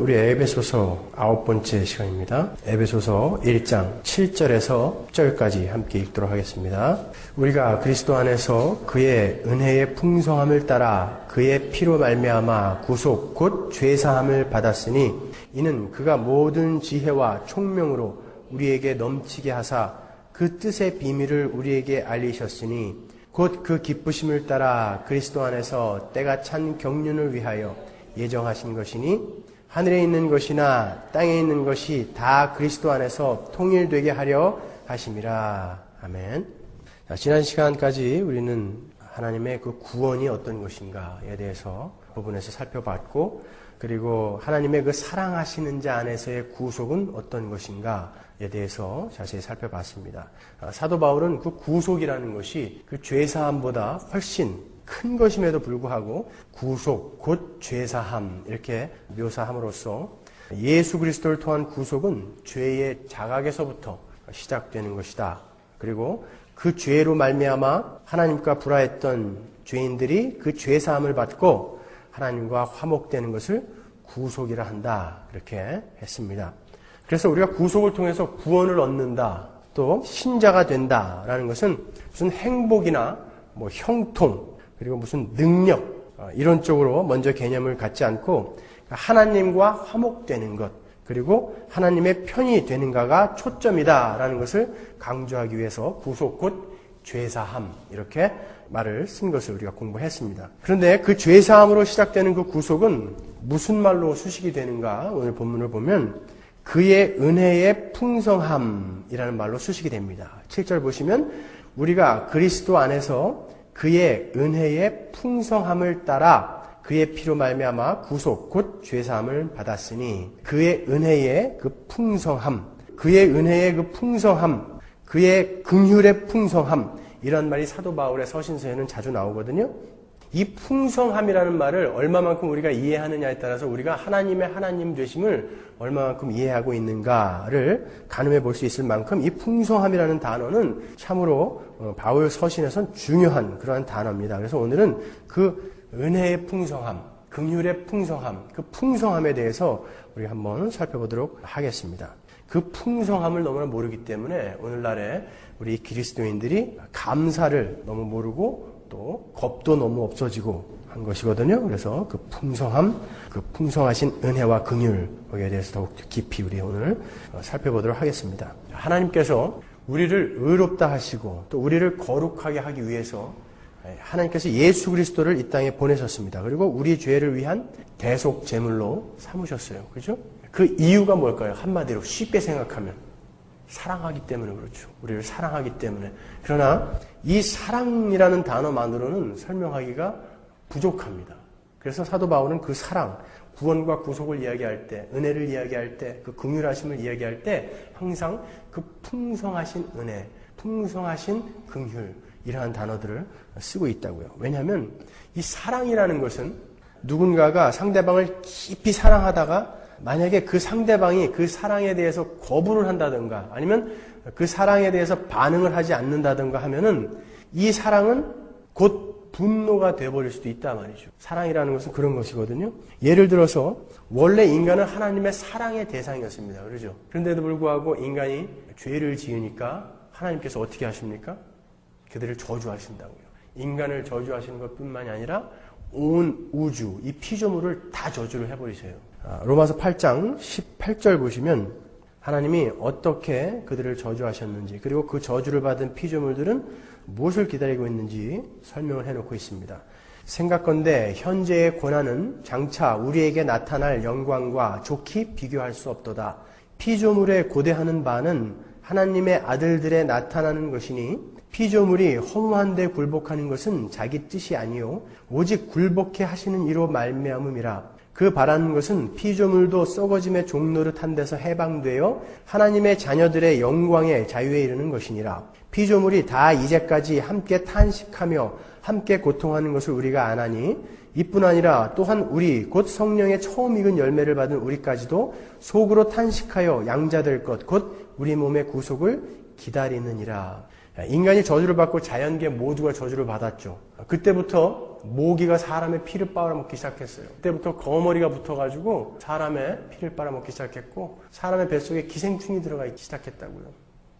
우리 에베소서 9번째 시간입니다. 에베소서 1장 7절에서 10절까지 함께 읽도록 하겠습니다. 우리가 그리스도 안에서 그의 은혜의 풍성함을 따라 그의 피로 말미암아 구속 곧 죄사함을 받았으니 이는 그가 모든 지혜와 총명으로 우리에게 넘치게 하사 그 뜻의 비밀을 우리에게 알리셨으니 곧 그 기쁘심을 따라 그리스도 안에서 때가 찬 경륜을 위하여 예정하신 것이니 하늘에 있는 것이나 땅에 있는 것이 다 그리스도 안에서 통일되게 하려 하심이라. 아멘. 자, 지난 시간까지 우리는 하나님의 그 구원이 어떤 것인가에 대해서 부분에서 살펴봤고, 그리고 하나님의 그 사랑하시는 자 안에서의 구속은 어떤 것인가에 대해서 자세히 살펴봤습니다. 사도 바울은 그 구속이라는 것이 그 죄사함보다 훨씬 큰 것임에도 불구하고 구속, 곧 죄사함 이렇게 묘사함으로써 예수 그리스도를 통한 구속은 죄의 자각에서부터 시작되는 것이다. 그리고 그 죄로 말미암아 하나님과 불화했던 죄인들이 그 죄사함을 받고 하나님과 화목되는 것을 구속이라 한다. 이렇게 했습니다. 그래서 우리가 구속을 통해서 구원을 얻는다, 또 신자가 된다라는 것은 무슨 행복이나 뭐 형통, 그리고 무슨 능력 이런 쪽으로 먼저 개념을 갖지 않고 하나님과 화목되는 것, 그리고 하나님의 편이 되는가가 초점이다라는 것을 강조하기 위해서 구속 곧 죄사함 이렇게 말을 쓴 것을 우리가 공부했습니다. 그런데 그 죄사함으로 시작되는 그 구속은 무슨 말로 수식이 되는가? 오늘 본문을 보면 그의 은혜의 풍성함이라는 말로 수식이 됩니다. 7절 보시면 우리가 그리스도 안에서 그의 은혜의 풍성함을 따라 그의 피로 말미암아 구속 곧 죄사함을 받았으니 그의 은혜의 그 풍성함, 그의 은혜의 그 풍성함, 그의 긍휼의 풍성함 이런 말이 사도 바울의 서신서에는 자주 나오거든요. 이 풍성함이라는 말을 얼마만큼 우리가 이해하느냐에 따라서 우리가 하나님의 하나님 되심을 얼마만큼 이해하고 있는가를 가늠해 볼 수 있을 만큼 이 풍성함이라는 단어는 참으로 바울 서신에선 중요한 그러한 단어입니다. 그래서 오늘은 그 은혜의 풍성함, 긍휼의 풍성함, 그 풍성함에 대해서 우리 한번 살펴보도록 하겠습니다. 그 풍성함을 너무나 모르기 때문에 오늘날에 우리 그리스도인들이 감사를 너무 모르고 또 겁도 너무 없어지고 한 것이거든요. 그래서 그 풍성함, 그 풍성하신 은혜와 긍휼 거기에 대해서 더욱 깊이 우리 오늘 살펴보도록 하겠습니다. 하나님께서 우리를 의롭다 하시고 또 우리를 거룩하게 하기 위해서 하나님께서 예수 그리스도를 이 땅에 보내셨습니다. 그리고 우리 죄를 위한 대속 제물로 삼으셨어요. 그렇죠? 그 이유가 뭘까요? 한마디로 쉽게 생각하면 사랑하기 때문에 그렇죠. 우리를 사랑하기 때문에. 그러나 이 사랑이라는 단어만으로는 설명하기가 부족합니다. 그래서 사도 바울은 그 사랑, 구원과 구속을 이야기할 때, 은혜를 이야기할 때, 그 긍휼하심을 이야기할 때 항상 그 풍성하신 은혜, 풍성하신 긍휼 이러한 단어들을 쓰고 있다고요. 왜냐하면 이 사랑이라는 것은 누군가가 상대방을 깊이 사랑하다가 만약에 그 상대방이 그 사랑에 대해서 거부를 한다든가 아니면 그 사랑에 대해서 반응을 하지 않는다든가 하면은 이 사랑은 곧 분노가 되어버릴 수도 있단 말이죠. 사랑이라는 것은 그런 것이거든요. 예를 들어서 원래 인간은 하나님의 사랑의 대상이었습니다. 그렇죠? 그런데도 불구하고 인간이 죄를 지으니까 하나님께서 어떻게 하십니까? 그들을 저주하신다고요. 인간을 저주하시는 것뿐만이 아니라 온 우주, 이 피조물을 다 저주를 해버리세요. 로마서 8장 18절 보시면 하나님이 어떻게 그들을 저주하셨는지, 그리고 그 저주를 받은 피조물들은 무엇을 기다리고 있는지 설명을 해놓고 있습니다. 생각건대 현재의 고난은 장차 우리에게 나타날 영광과 좋게 비교할 수 없도다. 피조물에 고대하는 바는 하나님의 아들들에 나타나는 것이니 피조물이 허무한 데 굴복하는 것은 자기 뜻이 아니요 오직 굴복해 하시는 이로 말미암음이라. 그 바라는 것은 피조물도 썩어짐의 종노릇한 데서 해방되어 하나님의 자녀들의 영광의 자유에 이르는 것이니라. 피조물이 다 이제까지 함께 탄식하며 함께 고통하는 것을 우리가 아나니 이뿐 아니라 또한 우리 곧 성령의 처음 익은 열매를 받은 우리까지도 속으로 탄식하여 양자될 것 곧 우리 몸의 구속을 기다리느니라. 인간이 저주를 받고 자연계 모두가 저주를 받았죠. 그때부터 모기가 사람의 피를 빨아먹기 시작했어요. 그때부터 거머리가 붙어가지고 사람의 피를 빨아먹기 시작했고 사람의 뱃속에 기생충이 들어가기 시작했다고요.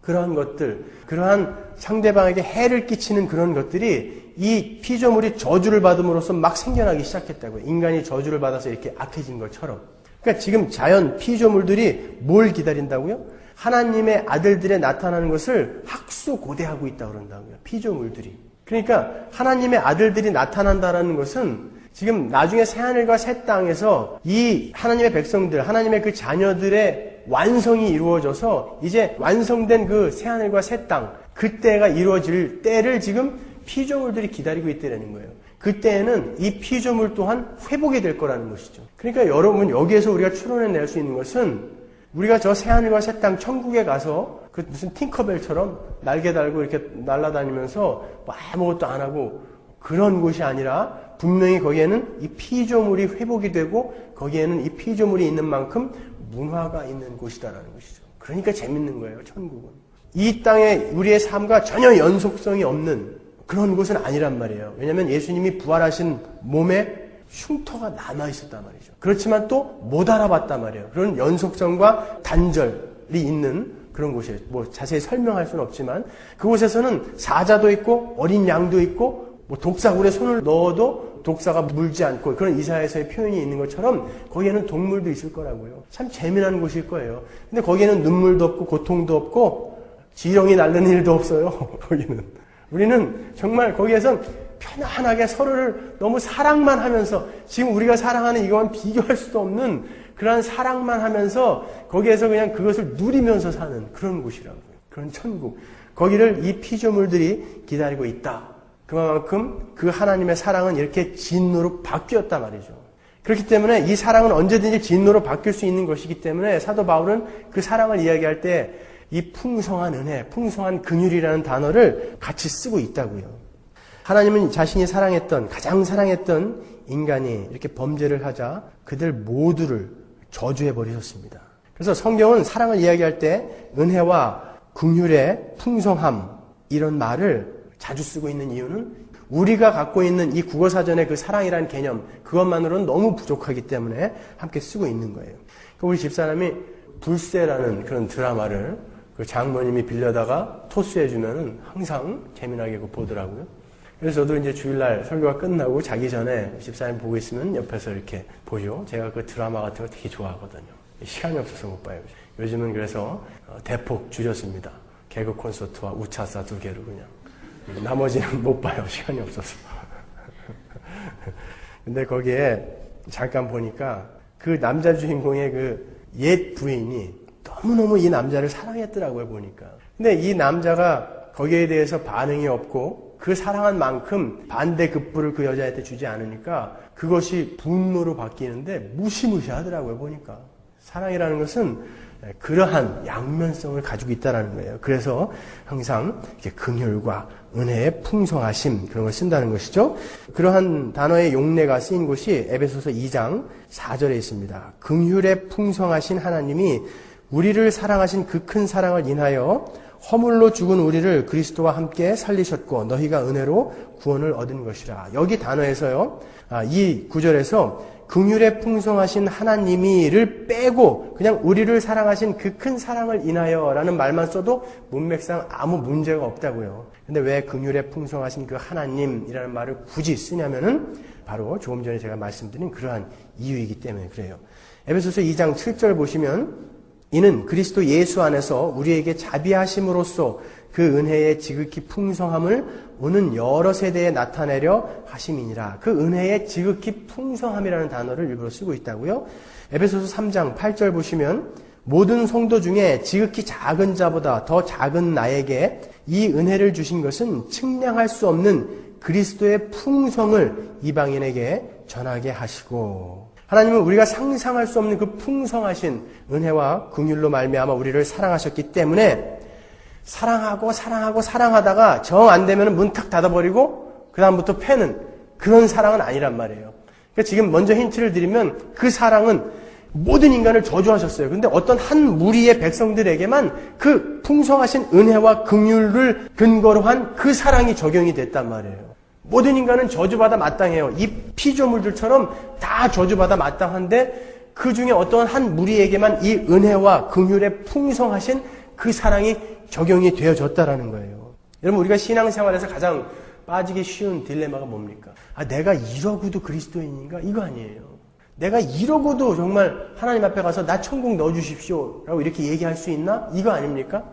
그러한 것들, 그러한 상대방에게 해를 끼치는 그런 것들이 이 피조물이 저주를 받음으로써 막 생겨나기 시작했다고요. 인간이 저주를 받아서 이렇게 악해진 것처럼. 그러니까 지금 자연 피조물들이 뭘 기다린다고요? 하나님의 아들들의 나타나는 것을 학수고대하고 있다고 그런다고요. 피조물들이. 그러니까 하나님의 아들들이 나타난다는 것은 지금 나중에 새하늘과 새 땅에서 이 하나님의 백성들, 하나님의 그 자녀들의 완성이 이루어져서 이제 완성된 그 새하늘과 새 땅, 그때가 이루어질 때를 지금 피조물들이 기다리고 있다는 거예요. 그때에는 이 피조물 또한 회복이 될 거라는 것이죠. 그러니까 여러분 여기에서 우리가 추론해낼 수 있는 것은 우리가 저 새하늘과 새 땅 천국에 가서 그 무슨 팅커벨처럼 날개 달고 이렇게 날아다니면서 뭐 아무것도 안 하고 그런 곳이 아니라 분명히 거기에는 이 피조물이 회복이 되고 거기에는 이 피조물이 있는 만큼 문화가 있는 곳이다라는 것이죠. 그러니까 재밌는 거예요, 천국은. 이 땅에 우리의 삶과 전혀 연속성이 없는 그런 곳은 아니란 말이에요. 왜냐하면 예수님이 부활하신 몸에 흉터가 남아있었단 말이죠. 그렇지만 또 못 알아봤단 말이에요. 그런 연속성과 단절이 있는 그런 곳이에요. 뭐 자세히 설명할 수는 없지만 그곳에서는 사자도 있고 어린 양도 있고 뭐 독사굴에 손을 넣어도 독사가 물지 않고 그런 이사야서의 표현이 있는 것처럼 거기에는 동물도 있을 거라고요. 참 재미난 곳일 거예요. 근데 거기에는 눈물도 없고 고통도 없고 지렁이 날는 일도 없어요. 거기는. 우리는 정말 거기에서 편안하게 서로를 너무 사랑만 하면서 지금 우리가 사랑하는 이거와는 비교할 수도 없는 그런 사랑만 하면서 거기에서 그냥 그것을 누리면서 사는 그런 곳이라고요. 그런 천국. 거기를 이 피조물들이 기다리고 있다. 그만큼 그 하나님의 사랑은 이렇게 진노로 바뀌었단 말이죠. 그렇기 때문에 이 사랑은 언제든지 진노로 바뀔 수 있는 것이기 때문에 사도 바울은 그 사랑을 이야기할 때 이 풍성한 은혜, 풍성한 긍휼이라는 단어를 같이 쓰고 있다고요. 하나님은 자신이 사랑했던, 가장 사랑했던 인간이 이렇게 범죄를 하자 그들 모두를 저주해 버리셨습니다. 그래서 성경은 사랑을 이야기할 때 은혜와 긍휼의 풍성함 이런 말을 자주 쓰고 있는 이유는 우리가 갖고 있는 이 국어사전의 그 사랑이라는 개념 그것만으로는 너무 부족하기 때문에 함께 쓰고 있는 거예요. 우리 집사람이 불새라는 그런 드라마를 그 장모님이 빌려다가 토스해주면은 항상 재미나게 보더라고요. 그래서 저도 이제 주일날 설교가 끝나고 자기 전에 집사님 보고 있으면 옆에서 이렇게 보죠. 제가 그 드라마 같은 거 되게 좋아하거든요. 시간이 없어서 못 봐요. 요즘은 그래서 대폭 줄였습니다. 개그 콘서트와 우차사 2개로 그냥. 나머지는 못 봐요. 시간이 없어서. 근데 거기에 잠깐 보니까 그 남자 주인공의 그 옛 부인이 너무너무 이 남자를 사랑했더라고요, 보니까. 근데 이 남자가 거기에 대해서 반응이 없고 그 사랑한 만큼 반대급부를 그 여자한테 주지 않으니까 그것이 분노로 바뀌는데 무시무시하더라고요, 보니까. 사랑이라는 것은 그러한 양면성을 가지고 있다는 거예요. 그래서 항상 이렇게 긍휼과 은혜의 풍성하심 그런 걸 쓴다는 것이죠. 그러한 단어의 용례가 쓰인 곳이 에베소서 2장 4절에 있습니다. 긍휼의 풍성하신 하나님이 우리를 사랑하신 그 큰 사랑을 인하여 허물로 죽은 우리를 그리스도와 함께 살리셨고 너희가 은혜로 구원을 얻은 것이라. 여기 단어에서요. 이 구절에서 긍휼의 풍성하신 하나님이를 빼고 그냥 우리를 사랑하신 그 큰 사랑을 인하여라는 말만 써도 문맥상 아무 문제가 없다고요. 근데 왜 긍휼의 풍성하신 그 하나님이라는 말을 굳이 쓰냐면은 바로 조금 전에 제가 말씀드린 그러한 이유이기 때문에 그래요. 에베소서 2장 7절 보시면 이는 그리스도 예수 안에서 우리에게 자비하심으로써 그 은혜의 지극히 풍성함을 오는 여러 세대에 나타내려 하심이니라. 그 은혜의 지극히 풍성함이라는 단어를 일부러 쓰고 있다고요. 에베소서 3장 8절 보시면 모든 성도 중에 지극히 작은 자보다 더 작은 나에게 이 은혜를 주신 것은 측량할 수 없는 그리스도의 풍성을 이방인에게 전하게 하시고 하나님은 우리가 상상할 수 없는 그 풍성하신 은혜와 긍휼로 말미암아 우리를 사랑하셨기 때문에 사랑하다가 정 안 되면 문 탁 닫아버리고 그 다음부터 패는 그런 사랑은 아니란 말이에요. 그러니까 지금 먼저 힌트를 드리면 그 사랑은 모든 인간을 저주하셨어요. 그런데 어떤 한 무리의 백성들에게만 그 풍성하신 은혜와 긍휼을 근거로 한 그 사랑이 적용이 됐단 말이에요. 모든 인간은 저주받아 마땅해요. 이 피조물들처럼 다 저주받아 마땅한데 그 중에 어떤 한 무리에게만 이 은혜와 긍휼의 풍성하신 그 사랑이 적용이 되어졌다라는 거예요. 여러분, 우리가 신앙생활에서 가장 빠지기 쉬운 딜레마가 뭡니까? 내가 이러고도 그리스도인인가? 이거 아니에요. 내가 이러고도 정말 하나님 앞에 가서 나 천국 넣어주십시오 라고 이렇게 얘기할 수 있나? 이거 아닙니까?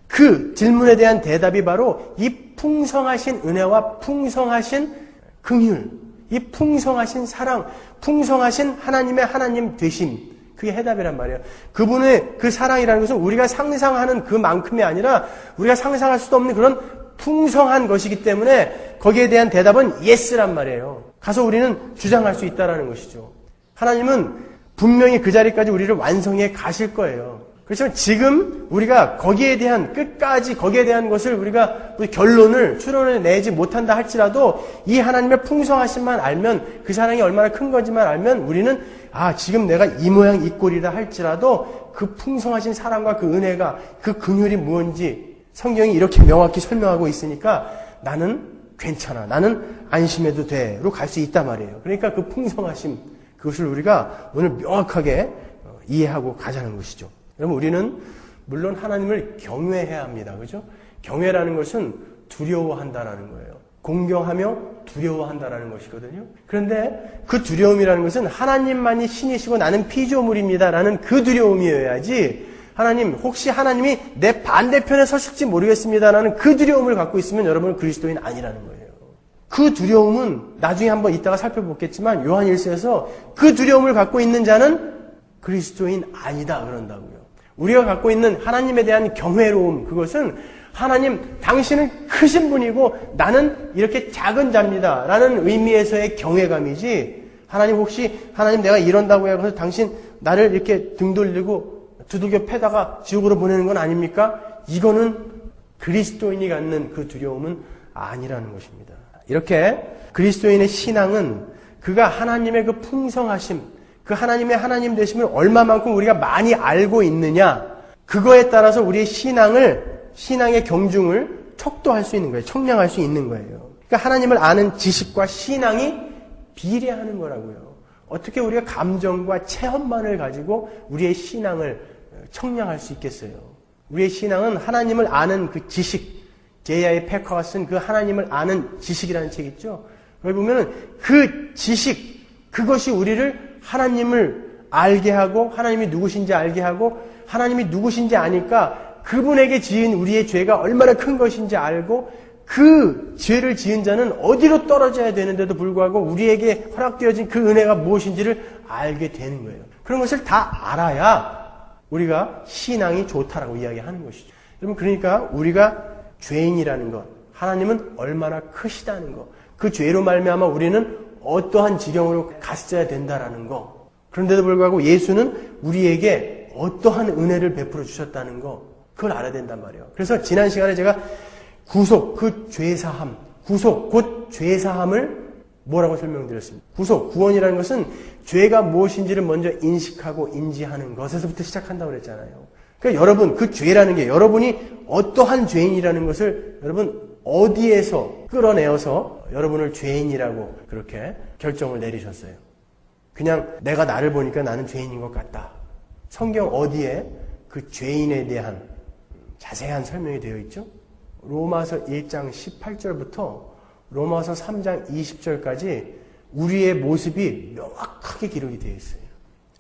그 질문에 대한 대답이 바로 이 풍성하신 은혜와 풍성하신 긍휼, 이 풍성하신 사랑, 풍성하신 하나님의 하나님 되심, 그게 해답이란 말이에요. 그분의 그 사랑이라는 것은 우리가 상상하는 그만큼이 아니라 우리가 상상할 수도 없는 그런 풍성한 것이기 때문에 거기에 대한 대답은 예스란 말이에요. 가서 우리는 주장할 수 있다는 것이죠. 하나님은 분명히 그 자리까지 우리를 완성해 가실 거예요. 그렇지만 지금 우리가 거기에 대한 끝까지 거기에 대한 것을 우리가 결론을 추론을 내지 못한다 할지라도 이 하나님의 풍성하심만 알면 그 사랑이 얼마나 큰 건지만 알면 우리는 지금 내가 이 모양 이 꼴이라 할지라도 그 풍성하신 사랑과 그 은혜가 그 긍휼이 무엇인지 성경이 이렇게 명확히 설명하고 있으니까 나는 괜찮아. 나는 안심해도 돼로 갈 수 있단 말이에요. 그러니까 그 풍성하심 그것을 우리가 오늘 명확하게 이해하고 가자는 것이죠. 여러분, 우리는 물론 하나님을 경외해야 합니다. 그죠? 경외라는 것은 두려워한다라는 거예요. 공경하며 두려워한다라는 것이거든요. 그런데 그 두려움이라는 것은 하나님만이 신이시고 나는 피조물입니다라는 그 두려움이어야지 하나님, 혹시 하나님이 내 반대편에 서실지 모르겠습니다라는 그 두려움을 갖고 있으면 여러분은 그리스도인 아니라는 거예요. 그 두려움은 나중에 한번 이따가 살펴보겠지만 요한 1서에서 그 두려움을 갖고 있는 자는 그리스도인 아니다 그런다고요. 우리가 갖고 있는 하나님에 대한 경외로움, 그것은 하나님, 당신은 크신 분이고 나는 이렇게 작은 자입니다 라는 의미에서의 경외감이지, 하나님 혹시 하나님 내가 이런다고 해서 당신 나를 이렇게 등 돌리고 두들겨 패다가 지옥으로 보내는 건 아닙니까? 이거는 그리스도인이 갖는 그 두려움은 아니라는 것입니다. 이렇게 그리스도인의 신앙은 그가 하나님의 그 풍성하심, 그 하나님의 하나님 되심을 얼마만큼 우리가 많이 알고 있느냐, 그거에 따라서 우리의 신앙의 경중을 척도할 수 있는 거예요. 청량할 수 있는 거예요. 그러니까 하나님을 아는 지식과 신앙이 비례하는 거라고요. 어떻게 우리가 감정과 체험만을 가지고 우리의 신앙을 청량할 수 있겠어요? 우리의 신앙은 하나님을 아는 그 지식, 제야의 페커가 쓴 그 하나님을 아는 지식이라는 책 있죠? 거기 보면은 그 지식, 그것이 우리를 하나님을 알게 하고 하나님이 누구신지 알게 하고 하나님이 누구신지 아니까 그분에게 지은 우리의 죄가 얼마나 큰 것인지 알고 그 죄를 지은 자는 어디로 떨어져야 되는데도 불구하고 우리에게 허락되어진 그 은혜가 무엇인지를 알게 되는 거예요. 그런 것을 다 알아야 우리가 신앙이 좋다라고 이야기하는 것이죠. 여러분, 그러니까 우리가 죄인이라는 것, 하나님은 얼마나 크시다는 것, 그 죄로 말미암아 우리는 어떠한 지경으로 갔어야 된다라는 거, 그런데도 불구하고 예수는 우리에게 어떠한 은혜를 베풀어 주셨다는 거, 그걸 알아야 된단 말이에요. 그래서 지난 시간에 제가 구속, 그 죄사함, 구속, 곧 죄사함을 뭐라고 설명드렸습니다. 구속, 구원이라는 것은 죄가 무엇인지를 먼저 인식하고 인지하는 것에서부터 시작한다고 그랬잖아요. 그러니까 여러분, 그 죄라는 게 여러분이 어떠한 죄인이라는 것을 여러분 어디에서 끌어내어서 여러분을 죄인이라고 그렇게 결정을 내리셨어요. 그냥 내가 나를 보니까 나는 죄인인 것 같다. 성경 어디에 그 죄인에 대한 자세한 설명이 되어 있죠? 로마서 1장 18절부터 로마서 3장 20절까지 우리의 모습이 명확하게 기록이 되어 있어요.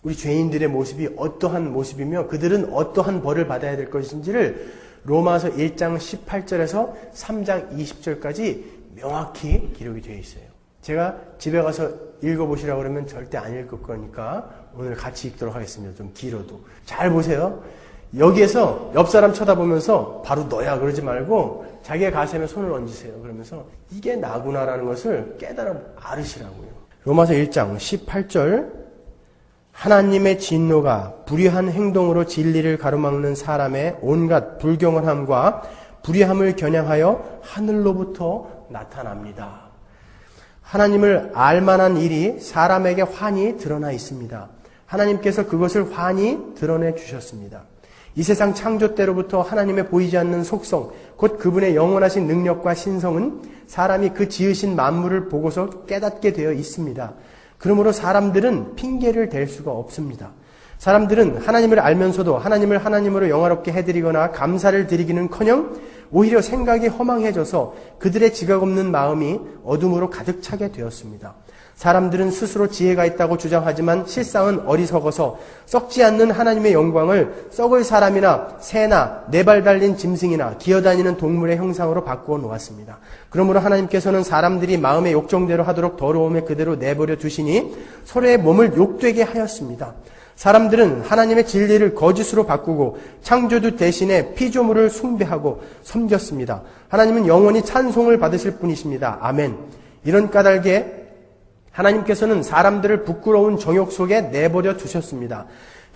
우리 죄인들의 모습이 어떠한 모습이며 그들은 어떠한 벌을 받아야 될 것인지를 로마서 1장 18절에서 3장 20절까지 명확히 기록이 되어 있어요. 제가 집에 가서 읽어보시라고 그러면 절대 안 읽을 거니까 오늘 같이 읽도록 하겠습니다. 좀 길어도. 잘 보세요. 여기에서 옆 사람 쳐다보면서 바로 너야 그러지 말고 자기의 가슴에 손을 얹으세요. 그러면서 이게 나구나라는 것을 깨달아 알으시라고요. 로마서 1장 18절, 하나님의 진노가 불의한 행동으로 진리를 가로막는 사람의 온갖 불경건함과 불의함을 겨냥하여 하늘로부터 나타납니다. 하나님을 알만한 일이 사람에게 환히 드러나 있습니다. 하나님께서 그것을 환히 드러내 주셨습니다. 이 세상 창조 때로부터 하나님의 보이지 않는 속성, 곧 그분의 영원하신 능력과 신성은 사람이 그 지으신 만물을 보고서 깨닫게 되어 있습니다. 그러므로 사람들은 핑계를 댈 수가 없습니다. 사람들은 하나님을 알면서도 하나님을 하나님으로 영화롭게 해드리거나 감사를 드리기는커녕 오히려 생각이 허망해져서 그들의 지각 없는 마음이 어둠으로 가득 차게 되었습니다. 사람들은 스스로 지혜가 있다고 주장하지만 실상은 어리석어서 썩지 않는 하나님의 영광을 썩을 사람이나 새나 네 발 달린 짐승이나 기어다니는 동물의 형상으로 바꾸어 놓았습니다. 그러므로 하나님께서는 사람들이 마음의 욕정대로 하도록 더러움에 그대로 내버려 두시니 서로의 몸을 욕되게 하였습니다. 사람들은 하나님의 진리를 거짓으로 바꾸고 창조주 대신에 피조물을 숭배하고 섬겼습니다. 하나님은 영원히 찬송을 받으실 분이십니다. 아멘. 이런 까닭에 하나님께서는 사람들을 부끄러운 정욕 속에 내버려 두셨습니다.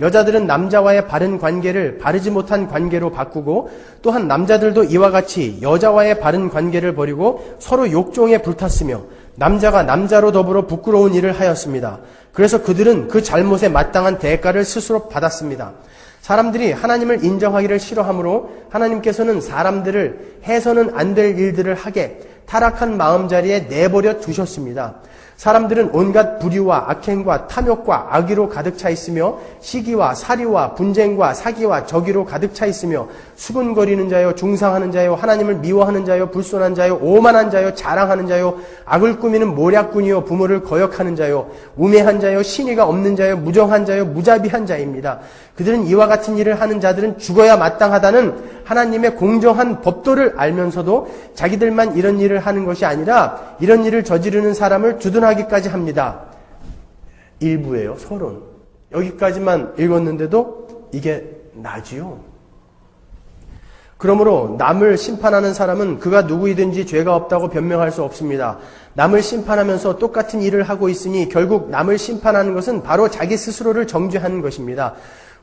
여자들은 남자와의 바른 관계를 바르지 못한 관계로 바꾸고 또한 남자들도 이와 같이 여자와의 바른 관계를 버리고 서로 욕종에 불탔으며 남자가 남자로 더불어 부끄러운 일을 하였습니다. 그래서 그들은 그 잘못에 마땅한 대가를 스스로 받았습니다. 사람들이 하나님을 인정하기를 싫어하므로 하나님께서는 사람들을 해서는 안 될 일들을 하게 타락한 마음자리에 내버려 두셨습니다. 사람들은 온갖 불의와 악행과 탐욕과 악의로 가득 차 있으며 시기와 사리와 분쟁과 사기와 적의로 가득 차 있으며 수군거리는 자요, 중상하는 자요, 하나님을 미워하는 자요, 불손한 자요, 오만한 자요, 자랑하는 자요, 악을 꾸미는 모략꾼이요, 부모를 거역하는 자요, 우매한 자요, 신의가 없는 자요, 무정한 자요, 무자비한 자입니다. 그들은 이와 같은 일을 하는 자들은 죽어야 마땅하다는 하나님의 공정한 법도를 알면서도 자기들만 이런 일을 하는 것이 아니라 이런 일을 저지르는 사람을 주둔하기까지 합니다. 일부예요. 서론. 여기까지만 읽었는데도 이게 나지요. 그러므로 남을 심판하는 사람은 그가 누구이든지 죄가 없다고 변명할 수 없습니다. 남을 심판하면서 똑같은 일을 하고 있으니 결국 남을 심판하는 것은 바로 자기 스스로를 정죄하는 것입니다.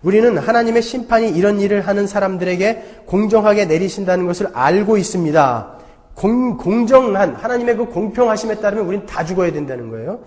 우리는 하나님의 심판이 이런 일을 하는 사람들에게 공정하게 내리신다는 것을 알고 있습니다. 공정한 하나님의 그 공평하심에 따르면 우리는 다 죽어야 된다는 거예요.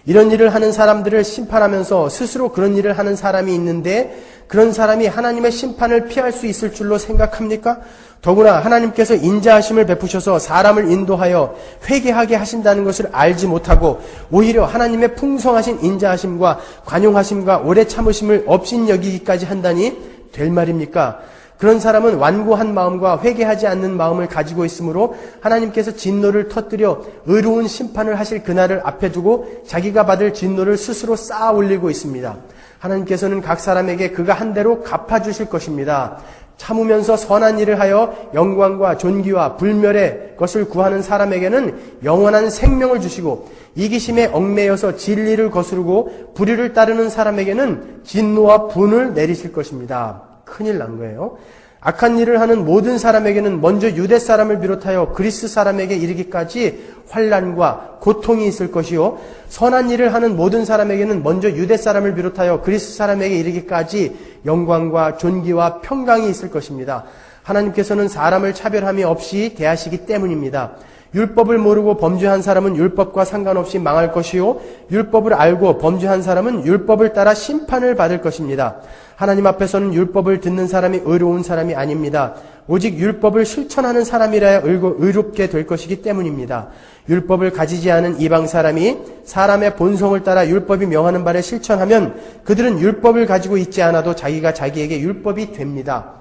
이런 일을 하는 사람들을 심판하면서 스스로 그런 일을 하는 사람이 있는데 그런 사람이 하나님의 심판을 피할 수 있을 줄로 생각합니까? 더구나 하나님께서 인자하심을 베푸셔서 사람을 인도하여 회개하게 하신다는 것을 알지 못하고 오히려 하나님의 풍성하신 인자하심과 관용하심과 오래 참으심을 업신여기기까지 한다니 될 말입니까? 그런 사람은 완고한 마음과 회개하지 않는 마음을 가지고 있으므로 하나님께서 진노를 터뜨려 의로운 심판을 하실 그날을 앞에 두고 자기가 받을 진노를 스스로 쌓아 올리고 있습니다. 하나님께서는 각 사람에게 그가 한 대로 갚아주실 것입니다. 참으면서 선한 일을 하여 영광과 존귀와 불멸의 것을 구하는 사람에게는 영원한 생명을 주시고 이기심에 얽매여서 진리를 거스르고 불의를 따르는 사람에게는 진노와 분을 내리실 것입니다. 큰일 난 거예요. 악한 일을 하는 모든 사람에게는 먼저 유대 사람을 비롯하여 그리스 사람에게 이르기까지 환난과 고통이 있을 것이요 선한 일을 하는 모든 사람에게는 먼저 유대 사람을 비롯하여 그리스 사람에게 이르기까지 영광과 존귀와 평강이 있을 것입니다. 하나님께서는 사람을 차별함이 없이 대하시기 때문입니다. 율법을 모르고 범죄한 사람은 율법과 상관없이 망할 것이요 율법을 알고 범죄한 사람은 율법을 따라 심판을 받을 것입니다. 하나님 앞에서는 율법을 듣는 사람이 의로운 사람이 아닙니다. 오직 율법을 실천하는 사람이라야 의롭게 될 것이기 때문입니다. 율법을 가지지 않은 이방 사람이 사람의 본성을 따라 율법이 명하는 바를 실천하면 그들은 율법을 가지고 있지 않아도 자기가 자기에게 율법이 됩니다.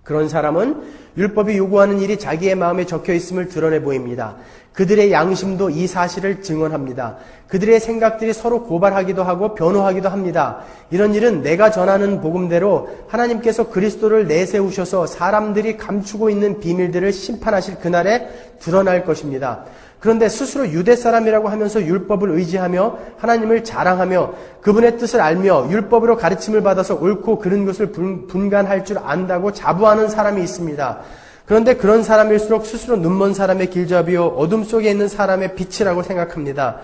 그런 사람은 율법이 요구하는 일이 자기의 마음에 적혀 있음을 드러내 보입니다. 그들의 양심도 이 사실을 증언합니다. 그들의 생각들이 서로 고발하기도 하고 변호하기도 합니다. 이런 일은 내가 전하는 복음대로 하나님께서 그리스도를 내세우셔서 사람들이 감추고 있는 비밀들을 심판하실 그날에 드러날 것입니다. 그런데 스스로 유대 사람이라고 하면서 율법을 의지하며 하나님을 자랑하며 그분의 뜻을 알며 율법으로 가르침을 받아서 옳고 그른 것을 분간할 줄 안다고 자부하는 사람이 있습니다. 그런데 그런 사람일수록 스스로 눈먼 사람의 길잡이요 어둠 속에 있는 사람의 빛이라고 생각합니다.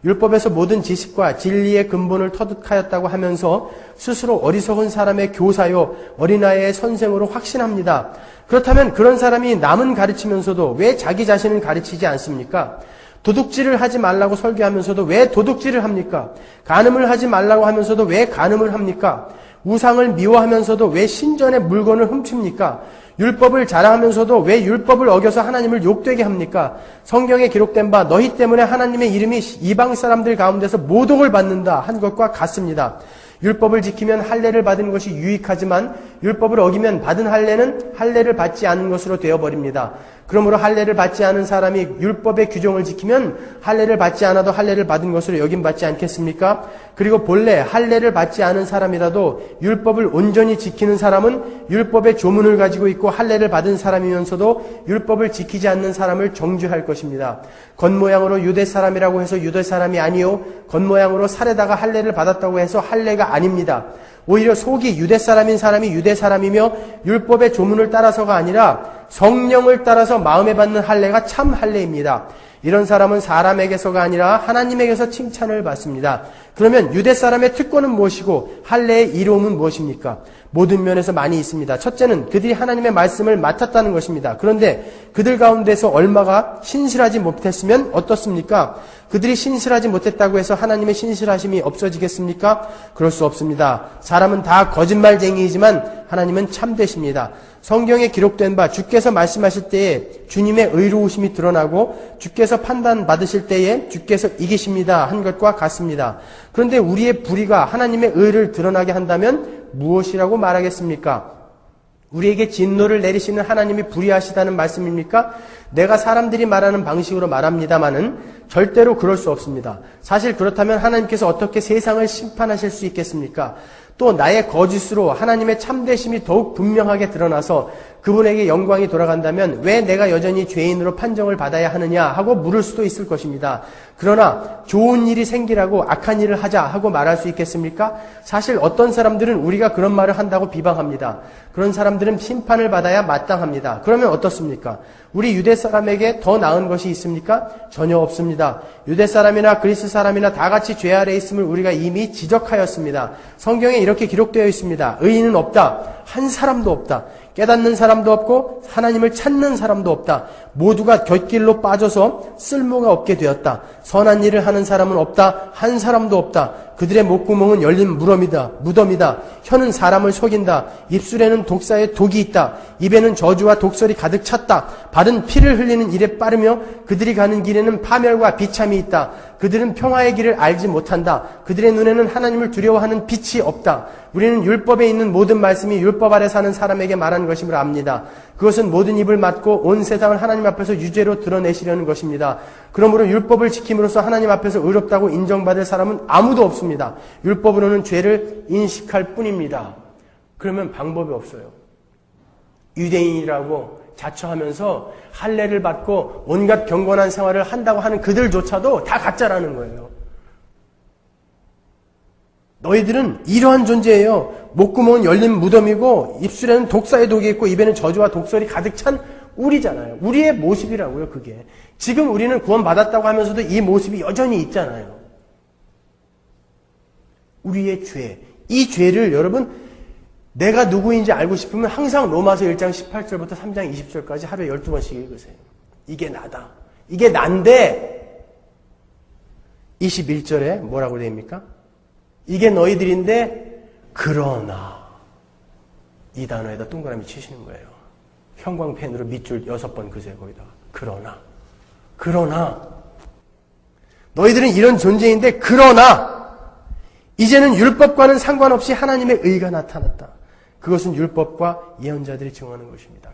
율법에서 모든 지식과 진리의 근본을 터득하였다고 하면서 스스로 어리석은 사람의 교사요 어린아이의 선생으로 확신합니다. 그렇다면 그런 사람이 남은 가르치면서도 왜 자기 자신은 가르치지 않습니까? 도둑질을 하지 말라고 설교하면서도 왜 도둑질을 합니까? 간음을 하지 말라고 하면서도 왜 간음을 합니까? 우상을 미워하면서도 왜 신전의 물건을 훔칩니까? 율법을 자랑하면서도 왜 율법을 어겨서 하나님을 욕되게 합니까? 성경에 기록된 바 너희 때문에 하나님의 이름이 이방 사람들 가운데서 모독을 받는다 한 것과 같습니다. 율법을 지키면 할례를 받은 것이 유익하지만 율법을 어기면 받은 할례는 할례를 받지 않은 것으로 되어버립니다. 그러므로 할례를 받지 않은 사람이 율법의 규정을 지키면 할례를 받지 않아도 할례를 받은 것으로 여김받지 않겠습니까? 그리고 본래 할례를 받지 않은 사람이라도 율법을 온전히 지키는 사람은 율법의 조문을 가지고 있고 할례를 받은 사람이면서도 율법을 지키지 않는 사람을 정죄할 것입니다. 겉모양으로 유대 사람이라고 해서 유대 사람이 아니요 겉모양으로 살에다가 할례를 받았다고 해서 할례가 아닙니다. 오히려 속이 유대 사람인 사람이 유대 사람이며 율법의 조문을 따라서가 아니라 성령을 따라서 마음에 받는 할례가 참 할례입니다. 이런 사람은 사람에게서가 아니라 하나님에게서 칭찬을 받습니다. 그러면 유대 사람의 특권은 무엇이고 할례의 이로움은 무엇입니까? 모든 면에서 많이 있습니다. 첫째는 그들이 하나님의 말씀을 맡았다는 것입니다. 그런데 그들 가운데서 얼마가 신실하지 못했으면 어떻습니까? 그들이 신실하지 못했다고 해서 하나님의 신실하심이 없어지겠습니까? 그럴 수 없습니다. 사람은 다 거짓말쟁이이지만 하나님은 참되십니다. 성경에 기록된 바 주께서 말씀하실 때에 주님의 의로우심이 드러나고 주께서 판단받으실 때에 주께서 이기십니다 한 것과 같습니다. 그런데 우리의 불의가 하나님의 의를 드러나게 한다면 무엇이라고 말하겠습니까? 우리에게 진노를 내리시는 하나님이 불의하시다는 말씀입니까? 내가 사람들이 말하는 방식으로 말합니다마는 절대로 그럴 수 없습니다. 사실 그렇다면 하나님께서 어떻게 세상을 심판하실 수 있겠습니까? 또 나의 거짓으로 하나님의 참되심이 더욱 분명하게 드러나서 그분에게 영광이 돌아간다면 왜 내가 여전히 죄인으로 판정을 받아야 하느냐 하고 물을 수도 있을 것입니다. 그러나 좋은 일이 생기라고 악한 일을 하자 하고 말할 수 있겠습니까? 사실 어떤 사람들은 우리가 그런 말을 한다고 비방합니다. 그런 사람들은 심판을 받아야 마땅합니다. 그러면 어떻습니까? 우리 유대 사람에게 더 나은 것이 있습니까? 전혀 없습니다. 유대 사람이나 그리스 사람이나 다 같이 죄 아래 있음을 우리가 이미 지적하였습니다. 성경에 이렇게 기록되어 있습니다. 의인은 없다. 한 사람도 없다. 깨닫는 사람도 없고 하나님을 찾는 사람도 없다. 모두가 곁길로 빠져서 쓸모가 없게 되었다. 선한 일을 하는 사람은 없다. 한 사람도 없다. 그들의 목구멍은 열린 무덤이다. 혀는 사람을 속인다. 입술에는 독사의 독이 있다. 입에는 저주와 독설이 가득 찼다. 발은 피를 흘리는 일에 빠르며 그들이 가는 길에는 파멸과 비참이 있다. 그들은 평화의 길을 알지 못한다. 그들의 눈에는 하나님을 두려워하는 빛이 없다. 우리는 율법에 있는 모든 말씀이 율법 아래 사는 사람에게 말하는 것임을 압니다. 그것은 모든 입을 막고 온 세상을 하나님 앞에서 유죄로 드러내시려는 것입니다. 그러므로 율법을 지킴으로써 하나님 앞에서 의롭다고 인정받을 사람은 아무도 없습니다. 율법으로는 죄를 인식할 뿐입니다. 그러면 방법이 없어요. 유대인이라고 자처하면서 할례를 받고 온갖 경건한 생활을 한다고 하는 그들조차도 다 가짜라는 거예요. 너희들은 이러한 존재예요. 목구멍은 열린 무덤이고 입술에는 독사의 독이 있고 입에는 저주와 독설이 가득 찬 우리잖아요. 우리의 모습이라고요, 그게. 지금 우리는 구원받았다고 하면서도 이 모습이 여전히 있잖아요. 우리의 죄. 이 죄를 여러분, 내가 누구인지 알고 싶으면 항상 로마서 1장 18절부터 3장 20절까지 하루에 12번씩 읽으세요. 이게 나다. 이게 난데 21절에 뭐라고 됩니까? 이게 너희들인데 그러나 이 단어에다 동그라미 치시는 거예요. 형광펜으로 밑줄 6번 그세요. 거기다가 그러나 너희들은 이런 존재인데 그러나 이제는 율법과는 상관없이 하나님의 의가 나타났다. 그것은 율법과 예언자들이 증언하는 것입니다.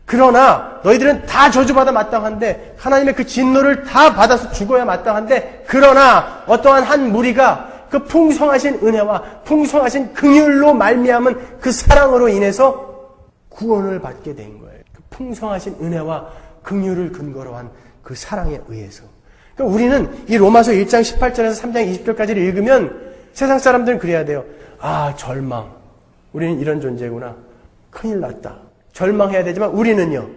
그러나 너희들은 다 저주받아 마땅한데 하나님의 그 진노를 다 받아서 죽어야 마땅한데 그러나 어떠한 한 무리가 그 풍성하신 은혜와 풍성하신 긍휼로 말미암은 그 사랑으로 인해서 구원을 받게 된 거예요. 그 풍성하신 은혜와 긍휼을 근거로 한 그 사랑에 의해서. 그러니까 우리는 이 로마서 1장 18절에서 3장 20절까지를 읽으면 세상 사람들은 그래야 돼요. 아, 절망. 우리는 이런 존재구나. 큰일 났다. 절망해야 되지만 우리는요.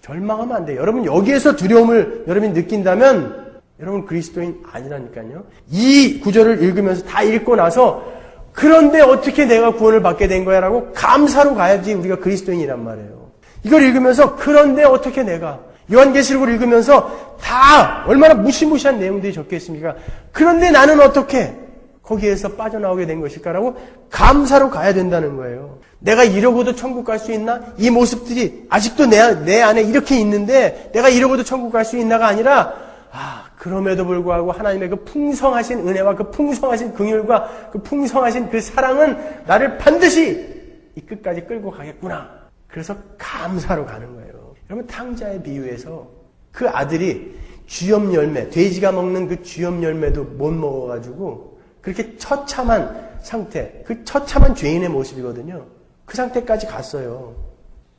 절망하면 안 돼요. 여러분 여기에서 두려움을 여러분이 느낀다면 여러분 그리스도인 아니라니까요. 이 구절을 읽으면서 다 읽고 나서 그런데 어떻게 내가 구원을 받게 된 거야 라고 감사로 가야지 우리가 그리스도인이란 말이에요. 이걸 읽으면서 그런데 어떻게 내가 요한계시록을 읽으면서 다 얼마나 무시무시한 내용들이 적혀 있습니까? 그런데 나는 어떻게 거기에서 빠져나오게 된 것일까라고 감사로 가야 된다는 거예요. 내가 이러고도 천국 갈 수 있나? 이 모습들이 아직도 내 안에 이렇게 있는데 내가 이러고도 천국 갈 수 있나가 아니라 그럼에도 불구하고 하나님의 그 풍성하신 은혜와 그 풍성하신 긍휼과 그 풍성하신 그 사랑은 나를 반드시 이 끝까지 끌고 가겠구나. 그래서 감사로 가는 거예요. 여러분 탕자의 비유에서 그 아들이 쥐염 열매, 돼지가 먹는 그 쥐염 열매도 못 먹어가지고 그렇게 처참한 상태, 그 처참한 죄인의 모습이거든요. 그 상태까지 갔어요.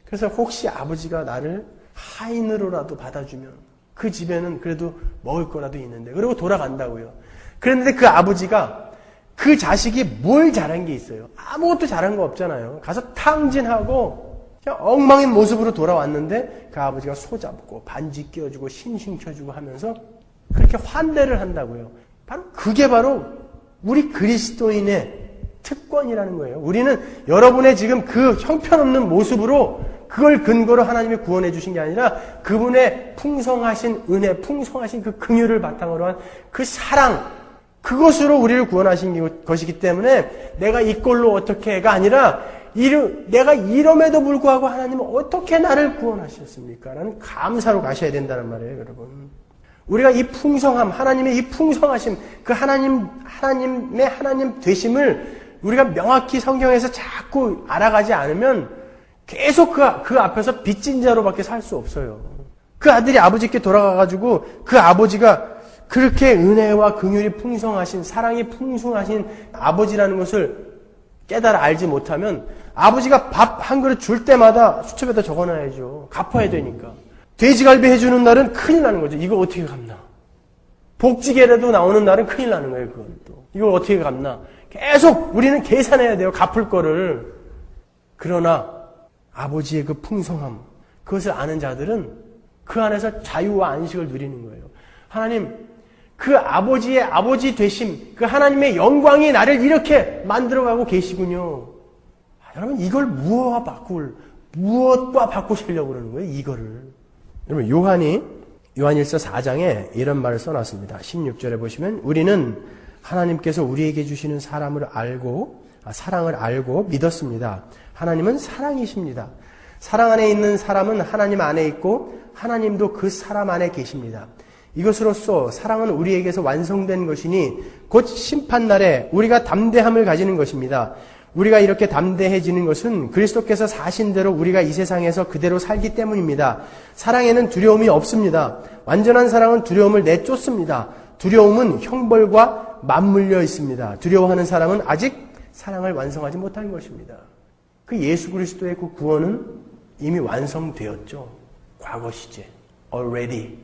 그래서 혹시 아버지가 나를 하인으로라도 받아주면 그 집에는 그래도 먹을 거라도 있는데 그리고 돌아간다고요. 그런데 그 아버지가 그 자식이 뭘 잘한 게 있어요? 아무것도 잘한 거 없잖아요. 가서 탕진하고 그냥 엉망인 모습으로 돌아왔는데 그 아버지가 소잡고 반지 끼워주고 싱싱 켜주고 하면서 그렇게 환대를 한다고요. 그게 바로 우리 그리스도인의 특권이라는 거예요. 우리는 여러분의 지금 그 형편없는 모습으로 그걸 근거로 하나님이 구원해 주신 게 아니라 그분의 풍성하신 은혜, 풍성하신 그 긍휼을 바탕으로 한 그 사랑, 그것으로 우리를 구원하신 것이기 때문에 내가 이꼴로 어떻게 해가 아니라 내가 이럼에도 불구하고 하나님은 어떻게 나를 구원하셨습니까? 라는 감사로 가셔야 된다는 말이에요, 여러분. 우리가 이 풍성함, 하나님의 이 풍성하심, 그 하나님의 하나님 되심을 우리가 명확히 성경에서 자꾸 알아가지 않으면 계속 그 앞에서 빚진 자로밖에 살 수 없어요. 그 아들이 아버지께 돌아가가지고 그 아버지가 그렇게 은혜와 긍휼이 풍성하신, 사랑이 풍성하신 아버지라는 것을 깨달아 알지 못하면 아버지가 밥 한 그릇 줄 때마다 수첩에다 적어놔야죠. 갚아야 되니까. 돼지갈비 해주는 날은 큰일 나는 거죠. 이거 어떻게 갚나. 복지계라도 나오는 날은 큰일 나는 거예요. 그건 또. 이걸 어떻게 갚나. 계속 우리는 계산해야 돼요. 갚을 거를. 그러나 아버지의 그 풍성함, 그것을 아는 자들은 그 안에서 자유와 안식을 누리는 거예요. 하나님, 그 아버지의 아버지 되심, 그 하나님의 영광이 나를 이렇게 만들어가고 계시군요. 여러분, 이걸 무엇과 바꾸시려고 그러는 거예요, 이거를. 여러분, 요한일서 4장에 이런 말을 써놨습니다. 16절에 보시면, 우리는 하나님께서 우리에게 주시는 사랑을 알고 믿었습니다. 하나님은 사랑이십니다. 사랑 안에 있는 사람은 하나님 안에 있고 하나님도 그 사람 안에 계십니다. 이것으로써 사랑은 우리에게서 완성된 것이니 곧 심판날에 우리가 담대함을 가지는 것입니다. 우리가 이렇게 담대해지는 것은 그리스도께서 사신 대로 우리가 이 세상에서 그대로 살기 때문입니다. 사랑에는 두려움이 없습니다. 완전한 사랑은 두려움을 내쫓습니다. 두려움은 형벌과 맞물려 있습니다. 두려워하는 사람은 아직 사랑을 완성하지 못한 것입니다. 그 예수 그리스도의 그 구원은 이미 완성되었죠. 과거 시제. already.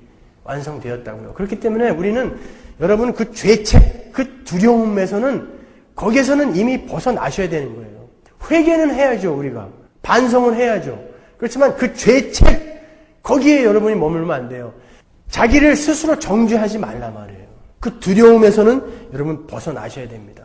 완성되었다고요. 그렇기 때문에 우리는 여러분 그 죄책, 그 두려움에서는 거기에서는 이미 벗어나셔야 되는 거예요. 회개는 해야죠, 우리가. 반성은 해야죠. 그렇지만 그 죄책, 거기에 여러분이 머물면 안 돼요. 자기를 스스로 정죄하지 말라 말이에요. 그 두려움에서는 여러분 벗어나셔야 됩니다.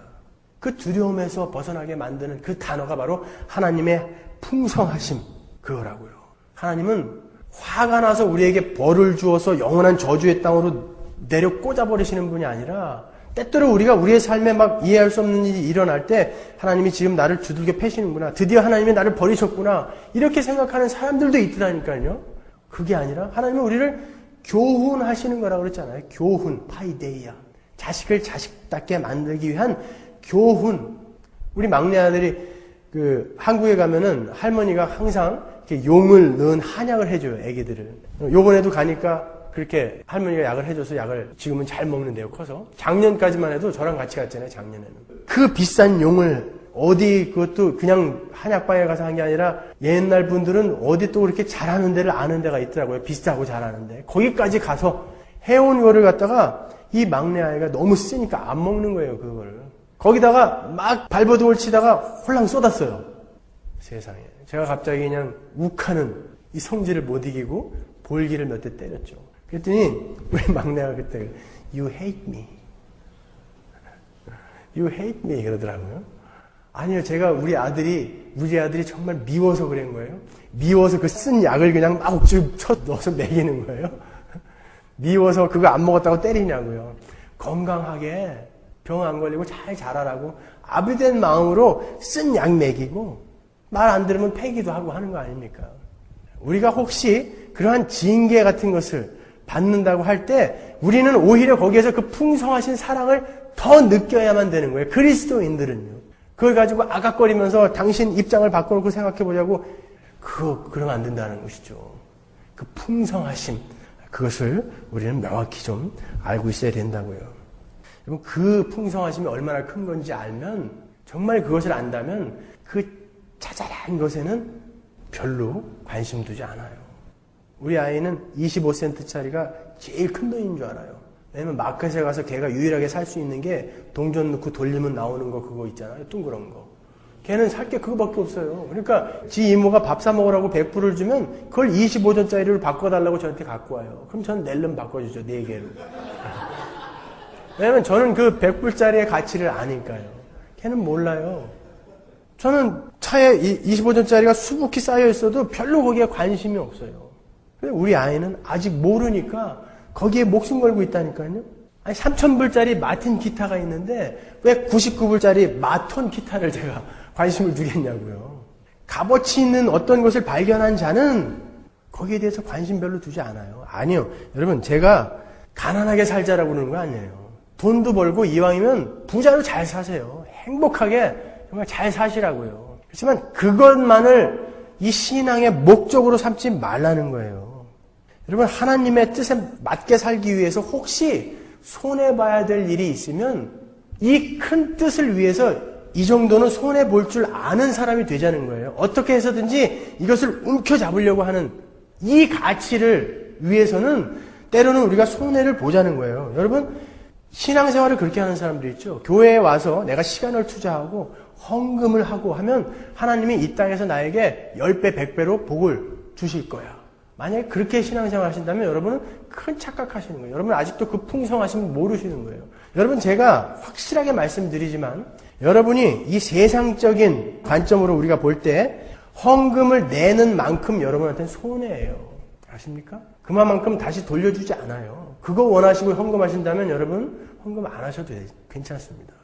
그 두려움에서 벗어나게 만드는 그 단어가 바로 하나님의 풍성하심, 그거라고요. 하나님은 화가 나서 우리에게 벌을 주어서 영원한 저주의 땅으로 내려 꽂아버리시는 분이 아니라 때때로 우리가 우리의 삶에 막 이해할 수 없는 일이 일어날 때 하나님이 지금 나를 두들겨 패시는구나. 드디어 하나님이 나를 버리셨구나. 이렇게 생각하는 사람들도 있더라니까요. 그게 아니라 하나님은 우리를 교훈하시는 거라고 그랬잖아요. 교훈, 파이데이아. 자식을 자식답게 만들기 위한 교훈. 우리 막내 아들이 한국에 가면은 할머니가 항상 이렇게 용을 넣은 한약을 해줘요, 애기들을. 요번에도 가니까 그렇게 할머니가 약을 해줘서 약을 지금은 잘 먹는데요, 커서. 작년까지만 해도 저랑 같이 갔잖아요, 작년에는. 그 비싼 용을 어디 그것도 그냥 한약방에 가서 한 게 아니라 옛날 분들은 어디 또 그렇게 잘하는 데를 아는 데가 있더라고요. 비싸고 잘하는데. 거기까지 가서 해온 거를 갖다가 이 막내 아이가 너무 쓰니까 안 먹는 거예요, 그걸. 거기다가 막 발버둥을 치다가 홀랑 쏟았어요. 세상에. 제가 갑자기 그냥 욱하는 이 성질을 못 이기고 볼기를 몇 대 때렸죠. 그랬더니 우리 막내가 그때 You hate me. You hate me 그러더라고요. 아니요, 제가 우리 아들이 정말 미워서 그런 거예요. 미워서 그 쓴 약을 그냥 막 옥주에 쳐 넣어서 먹이는 거예요. 미워서 그거 안 먹었다고 때리냐고요. 건강하게 병 안 걸리고 잘 자라라고 아비된 마음으로 쓴 약 먹이고 말 안 들으면 패기도 하고 하는 거 아닙니까? 우리가 혹시 그러한 징계 같은 것을 받는다고 할 때 우리는 오히려 거기에서 그 풍성하신 사랑을 더 느껴야만 되는 거예요. 그리스도인들은요. 그걸 가지고 아각거리면서 당신 입장을 바꿔놓고 생각해보자고 그러면 안 된다는 것이죠. 그 풍성하심, 그것을 우리는 명확히 좀 알고 있어야 된다고요. 여러분, 그 풍성하심이 얼마나 큰 건지 알면, 정말 그것을 안다면 그 자잘한 것에는 별로 관심 두지 않아요. 우리 아이는 25센트짜리가 제일 큰 돈인 줄 알아요. 왜냐면 마켓에 가서 걔가 유일하게 살 수 있는 게 동전 넣고 돌리면 나오는 거 그거 있잖아요. 둥그런 거. 걔는 살 게 그거밖에 없어요. 그러니까 지 이모가 밥 사 먹으라고 100불을 주면 그걸 25전짜리를 바꿔달라고 저한테 갖고 와요. 그럼 저는 낼름 바꿔주죠. 4개로. 왜냐면 저는 그 100불짜리의 가치를 아니까요. 걔는 몰라요. 저는 차에 25전짜리가 수북히 쌓여 있어도 별로 거기에 관심이 없어요. 근데 우리 아이는 아직 모르니까 거기에 목숨 걸고 있다니까요. 아니 3,000불짜리 마틴 기타가 있는데 왜 99불짜리 마톤 기타를 제가 관심을 두겠냐고요. 값어치 있는 어떤 것을 발견한 자는 거기에 대해서 관심 별로 두지 않아요. 아니요. 여러분, 제가 가난하게 살자라고 그러는 거 아니에요. 돈도 벌고 이왕이면 부자로 잘 사세요. 행복하게 정말 잘 사시라고요. 그렇지만 그것만을 이 신앙의 목적으로 삼지 말라는 거예요. 여러분, 하나님의 뜻에 맞게 살기 위해서 혹시 손해봐야 될 일이 있으면 이 큰 뜻을 위해서 이 정도는 손해볼 줄 아는 사람이 되자는 거예요. 어떻게 해서든지 이것을 움켜잡으려고 하는 이 가치를 위해서는 때로는 우리가 손해를 보자는 거예요. 여러분, 신앙생활을 그렇게 하는 사람들이 있죠. 교회에 와서 내가 시간을 투자하고 헌금을 하고 하면 하나님이 이 땅에서 나에게 10배, 100배로 복을 주실 거야. 만약에 그렇게 신앙생활 하신다면 여러분은 큰 착각하시는 거예요. 여러분 아직도 그 풍성하심을 모르시는 거예요. 여러분, 제가 확실하게 말씀드리지만 여러분이 이 세상적인 관점으로 우리가 볼 때 헌금을 내는 만큼 여러분한테는 손해예요. 아십니까? 그만큼 다시 돌려주지 않아요. 그거 원하시고 헌금하신다면 여러분 헌금 안 하셔도 괜찮습니다.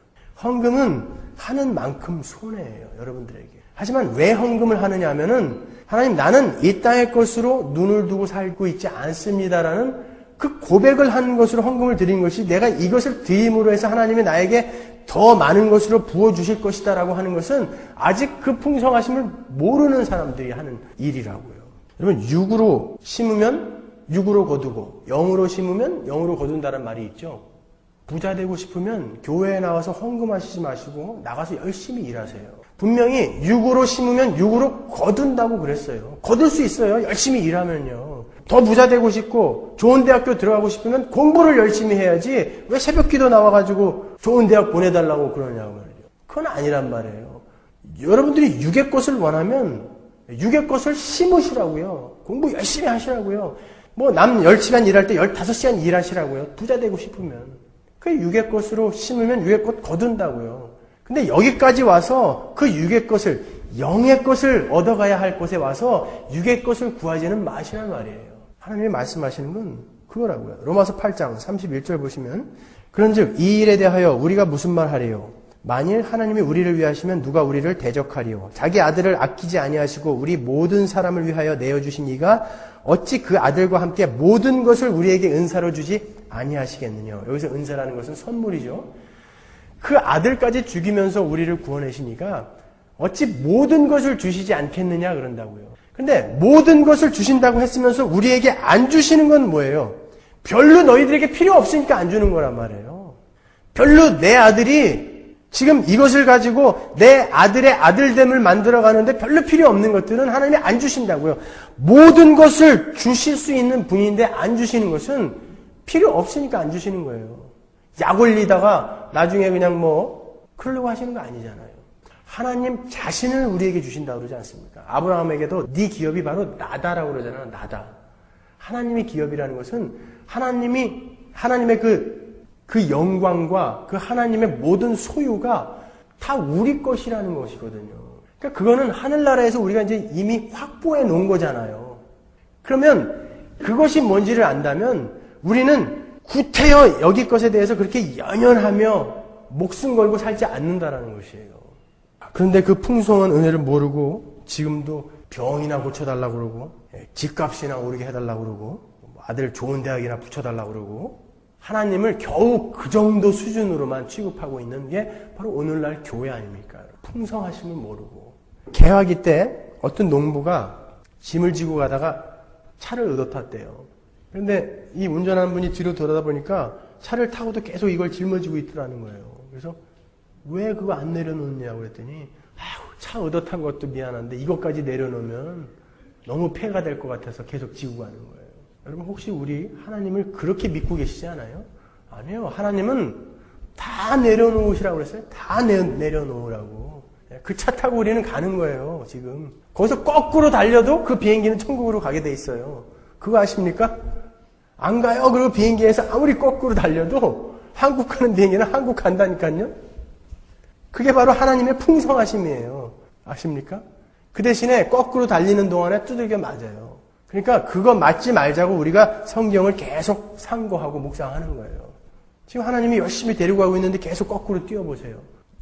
헌금은 하는 만큼 손해예요. 여러분들에게. 하지만 왜 헌금을 하느냐 하면은 하나님, 나는 이 땅의 것으로 눈을 두고 살고 있지 않습니다라는 그 고백을 한 것으로 헌금을 드린 것이 내가 이것을 드림으로 해서 하나님이 나에게 더 많은 것으로 부어주실 것이다 라고 하는 것은 아직 그 풍성하심을 모르는 사람들이 하는 일이라고요. 여러분, 육으로 심으면 육으로 거두고 영으로 심으면 영으로 거둔다는 말이 있죠. 부자 되고 싶으면 교회에 나와서 헌금하시지 마시고 나가서 열심히 일하세요. 분명히 육으로 심으면 육으로 거둔다고 그랬어요. 거둘 수 있어요. 열심히 일하면요. 더 부자 되고 싶고 좋은 대학교 들어가고 싶으면 공부를 열심히 해야지 왜 새벽기도 나와가지고 좋은 대학 보내달라고 그러냐고 말이죠. 그건 아니란 말이에요. 여러분들이 육의 것을 원하면 육의 것을 심으시라고요. 공부 열심히 하시라고요. 뭐 남 10시간 일할 때 15시간 일하시라고요. 부자 되고 싶으면. 그 육의 것으로 심으면 육의 것 거둔다고요. 근데 여기까지 와서 그 육의 것을, 영의 것을 얻어가야 할 곳에 와서 육의 것을 구하지는 마시란 말이에요. 하나님이 말씀하시는 건 그거라고요. 로마서 8장 31절 보시면 그런즉 이 일에 대하여 우리가 무슨 말 하리요? 만일 하나님이 우리를 위하시면 누가 우리를 대적하리요? 자기 아들을 아끼지 아니하시고 우리 모든 사람을 위하여 내어주신 이가 어찌 그 아들과 함께 모든 것을 우리에게 은사로 주지 아니하시겠느냐? 여기서 은사라는 것은 선물이죠. 그 아들까지 죽이면서 우리를 구원하시니까 어찌 모든 것을 주시지 않겠느냐 그런다고요. 근데 모든 것을 주신다고 했으면서 우리에게 안 주시는 건 뭐예요? 별로 너희들에게 필요 없으니까 안 주는 거란 말이에요. 별로 내 아들이 지금 이것을 가지고 내 아들의 아들됨을 만들어가는데 별로 필요 없는 것들은 하나님이 안 주신다고요. 모든 것을 주실 수 있는 분인데 안 주시는 것은 필요 없으니까 안 주시는 거예요. 약 올리다가 나중에 그냥 그러려고 하시는 거 아니잖아요. 하나님 자신을 우리에게 주신다고 그러지 않습니까? 아브라함에게도 네 기업이 바로 나다라고 그러잖아요. 나다. 하나님의 기업이라는 것은 하나님의 그 영광과 그 하나님의 모든 소유가 다 우리 것이라는 것이거든요. 그러니까 그거는 하늘나라에서 우리가 이제 이미 확보해 놓은 거잖아요. 그러면 그것이 뭔지를 안다면 우리는 구태여 여기 것에 대해서 그렇게 연연하며 목숨 걸고 살지 않는다라는 것이에요. 그런데 그 풍성한 은혜를 모르고 지금도 병이나 고쳐달라고 그러고 집값이나 오르게 해달라고 그러고 아들 좋은 대학이나 붙여달라고 그러고 하나님을 겨우 그 정도 수준으로만 취급하고 있는 게 바로 오늘날 교회 아닙니까? 풍성하심을 모르고. 개화기 때 어떤 농부가 짐을 지고 가다가 차를 얻어탔대요. 그런데 이 운전하는 분이 뒤로 돌아다 보니까 차를 타고도 계속 이걸 짊어지고 있더라는 거예요. 그래서 왜 그거 안 내려놓느냐고 그랬더니 차 얻어탄 것도 미안한데 이것까지 내려놓으면 너무 폐가 될 것 같아서 계속 지고 가는 거예요. 여러분 혹시 우리 하나님을 그렇게 믿고 계시지 않아요? 아니요. 하나님은 다 내려놓으시라고 그랬어요. 다 내려놓으라고. 그 차 타고 우리는 가는 거예요. 지금. 거기서 거꾸로 달려도 그 비행기는 천국으로 가게 돼 있어요. 그거 아십니까? 안 가요. 그리고 비행기에서 아무리 거꾸로 달려도 한국 가는 비행기는 한국 간다니까요. 그게 바로 하나님의 풍성하심이에요. 아십니까? 그 대신에 거꾸로 달리는 동안에 두들겨 맞아요. 그러니까 그거 맞지 말자고 우리가 성경을 계속 상고하고 묵상하는 거예요. 지금 하나님이 열심히 데리고 가고 있는데 계속 거꾸로 뛰어보세요.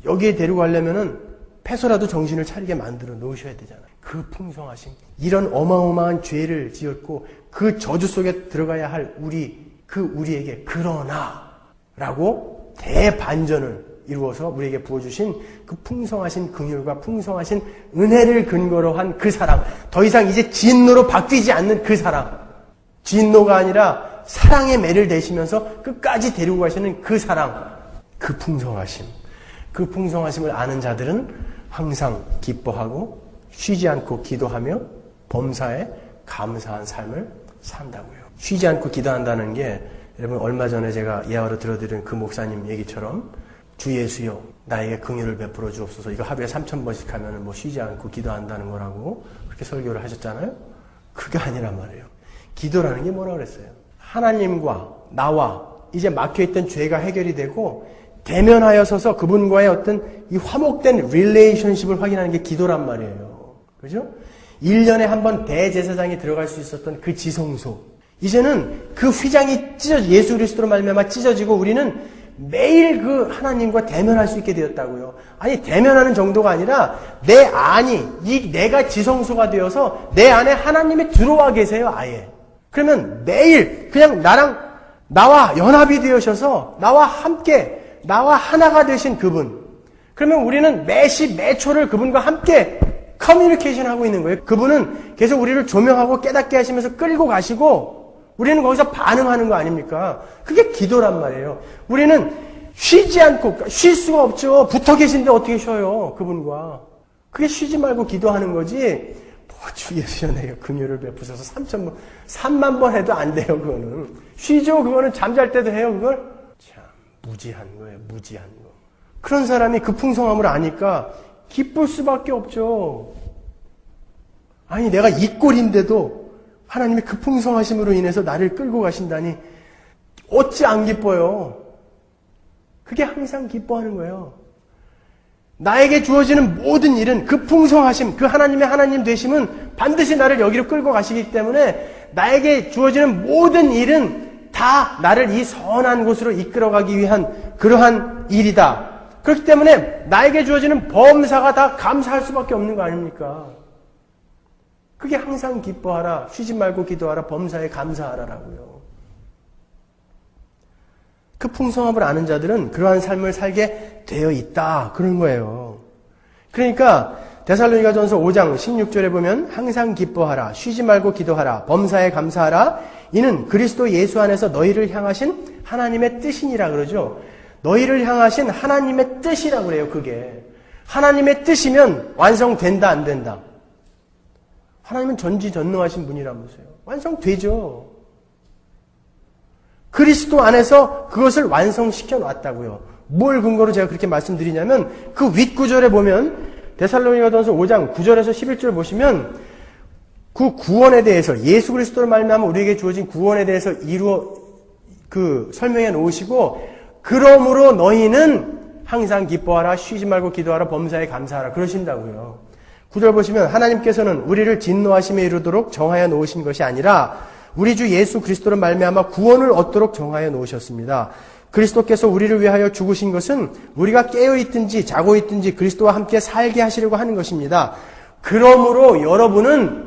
여기에 데리고 가려면은 패소라도 정신을 차리게 만들어 놓으셔야 되잖아요. 그 풍성하심. 이런 어마어마한 죄를 지었고 그 저주 속에 들어가야 할 우리에게 그러나 라고 대반전을 이루어서 우리에게 부어주신 그 풍성하신 긍휼과 풍성하신 은혜를 근거로 한 그 사랑. 더 이상 이제 진노로 바뀌지 않는 그 사랑. 진노가 아니라 사랑의 매를 대시면서 끝까지 데리고 가시는 그 사랑. 그 풍성하심. 그 풍성하심을 아는 자들은 항상 기뻐하고 쉬지 않고 기도하며 범사에 감사한 삶을 산다고요. 쉬지 않고 기도한다는 게 여러분 얼마 전에 제가 예화로 들어드린 그 목사님 얘기처럼 주 예수여 나에게 긍휼을 베풀어 주옵소서. 이거 하루에 3,000번씩 하면 뭐 쉬지 않고 기도한다는 거라고 그렇게 설교를 하셨잖아요. 그게 아니란 말이에요. 기도라는 게 뭐라고 그랬어요? 하나님과 나와 이제 막혀있던 죄가 해결이 되고 대면하여 서서 그분과의 어떤 이 화목된 릴레이션십을 확인하는 게 기도란 말이에요. 그죠? 1년에 한 번 대제사장이 들어갈 수 있었던 그 지성소. 이제는 그 휘장이 예수 그리스도로 말미암아 찢어지고 우리는 매일 그 하나님과 대면할 수 있게 되었다고요. 아니 대면하는 정도가 아니라 내 안이 내가 지성소가 되어서 내 안에 하나님이 들어와 계세요. 아예. 그러면 매일 그냥 나와 연합이 되셔서 나와 함께 나와 하나가 되신 그분. 그러면 우리는 매시 매초를 그분과 함께 커뮤니케이션 하고 있는 거예요. 그분은 계속 우리를 조명하고 깨닫게 하시면서 끌고 가시고 우리는 거기서 반응하는 거 아닙니까? 그게 기도란 말이에요. 우리는 쉬지 않고, 쉴 수가 없죠. 붙어 계신데 어떻게 쉬어요, 그분과. 그게 쉬지 말고 기도하는 거지, 주 예수여 내가 긍휼을 베푸셔서 3만 번 해도 안 돼요, 그거는. 쉬죠, 그거는 잠잘 때도 해요, 그걸. 참, 무지한 거예요, 무지한 거. 그런 사람이 그 풍성함을 아니까 기쁠 수밖에 없죠. 아니, 내가 이 꼴인데도 하나님의 그 풍성하심으로 인해서 나를 끌고 가신다니 어찌 안 기뻐요? 그게 항상 기뻐하는 거예요. 나에게 주어지는 모든 일은 그 풍성하심, 그 하나님의 하나님 되심은 반드시 나를 여기로 끌고 가시기 때문에 나에게 주어지는 모든 일은 다 나를 이 선한 곳으로 이끌어가기 위한 그러한 일이다. 그렇기 때문에 나에게 주어지는 범사가 다 감사할 수밖에 없는 거 아닙니까? 그게 항상 기뻐하라, 쉬지 말고 기도하라, 범사에 감사하라라고요. 그 풍성함을 아는 자들은 그러한 삶을 살게 되어 있다. 그런 거예요. 그러니까 데살로니가전서 5장 16절에 보면 항상 기뻐하라, 쉬지 말고 기도하라, 범사에 감사하라. 이는 그리스도 예수 안에서 너희를 향하신 하나님의 뜻이니라 그러죠. 너희를 향하신 하나님의 뜻이라 그래요. 그게 하나님의 뜻이면 완성된다 안 된다? 하나님은 전지전능하신 분이라면서요. 완성되죠. 그리스도 안에서 그것을 완성시켜 놨다고요. 뭘 근거로 제가 그렇게 말씀드리냐면 그 윗구절에 보면 데살로니가전서 5장 9절에서 11절 보시면 그 구원에 대해서 예수 그리스도를 말미암아 우리에게 주어진 구원에 대해서 설명해 놓으시고 그러므로 너희는 항상 기뻐하라, 쉬지 말고 기도하라, 범사에 감사하라 그러신다고요. 9절 보시면 하나님께서는 우리를 진노하심에 이르도록 정하여 놓으신 것이 아니라 우리 주 예수 그리스도로 말미암아 구원을 얻도록 정하여 놓으셨습니다. 그리스도께서 우리를 위하여 죽으신 것은 우리가 깨어있든지 자고 있든지 그리스도와 함께 살게 하시려고 하는 것입니다. 그러므로 여러분은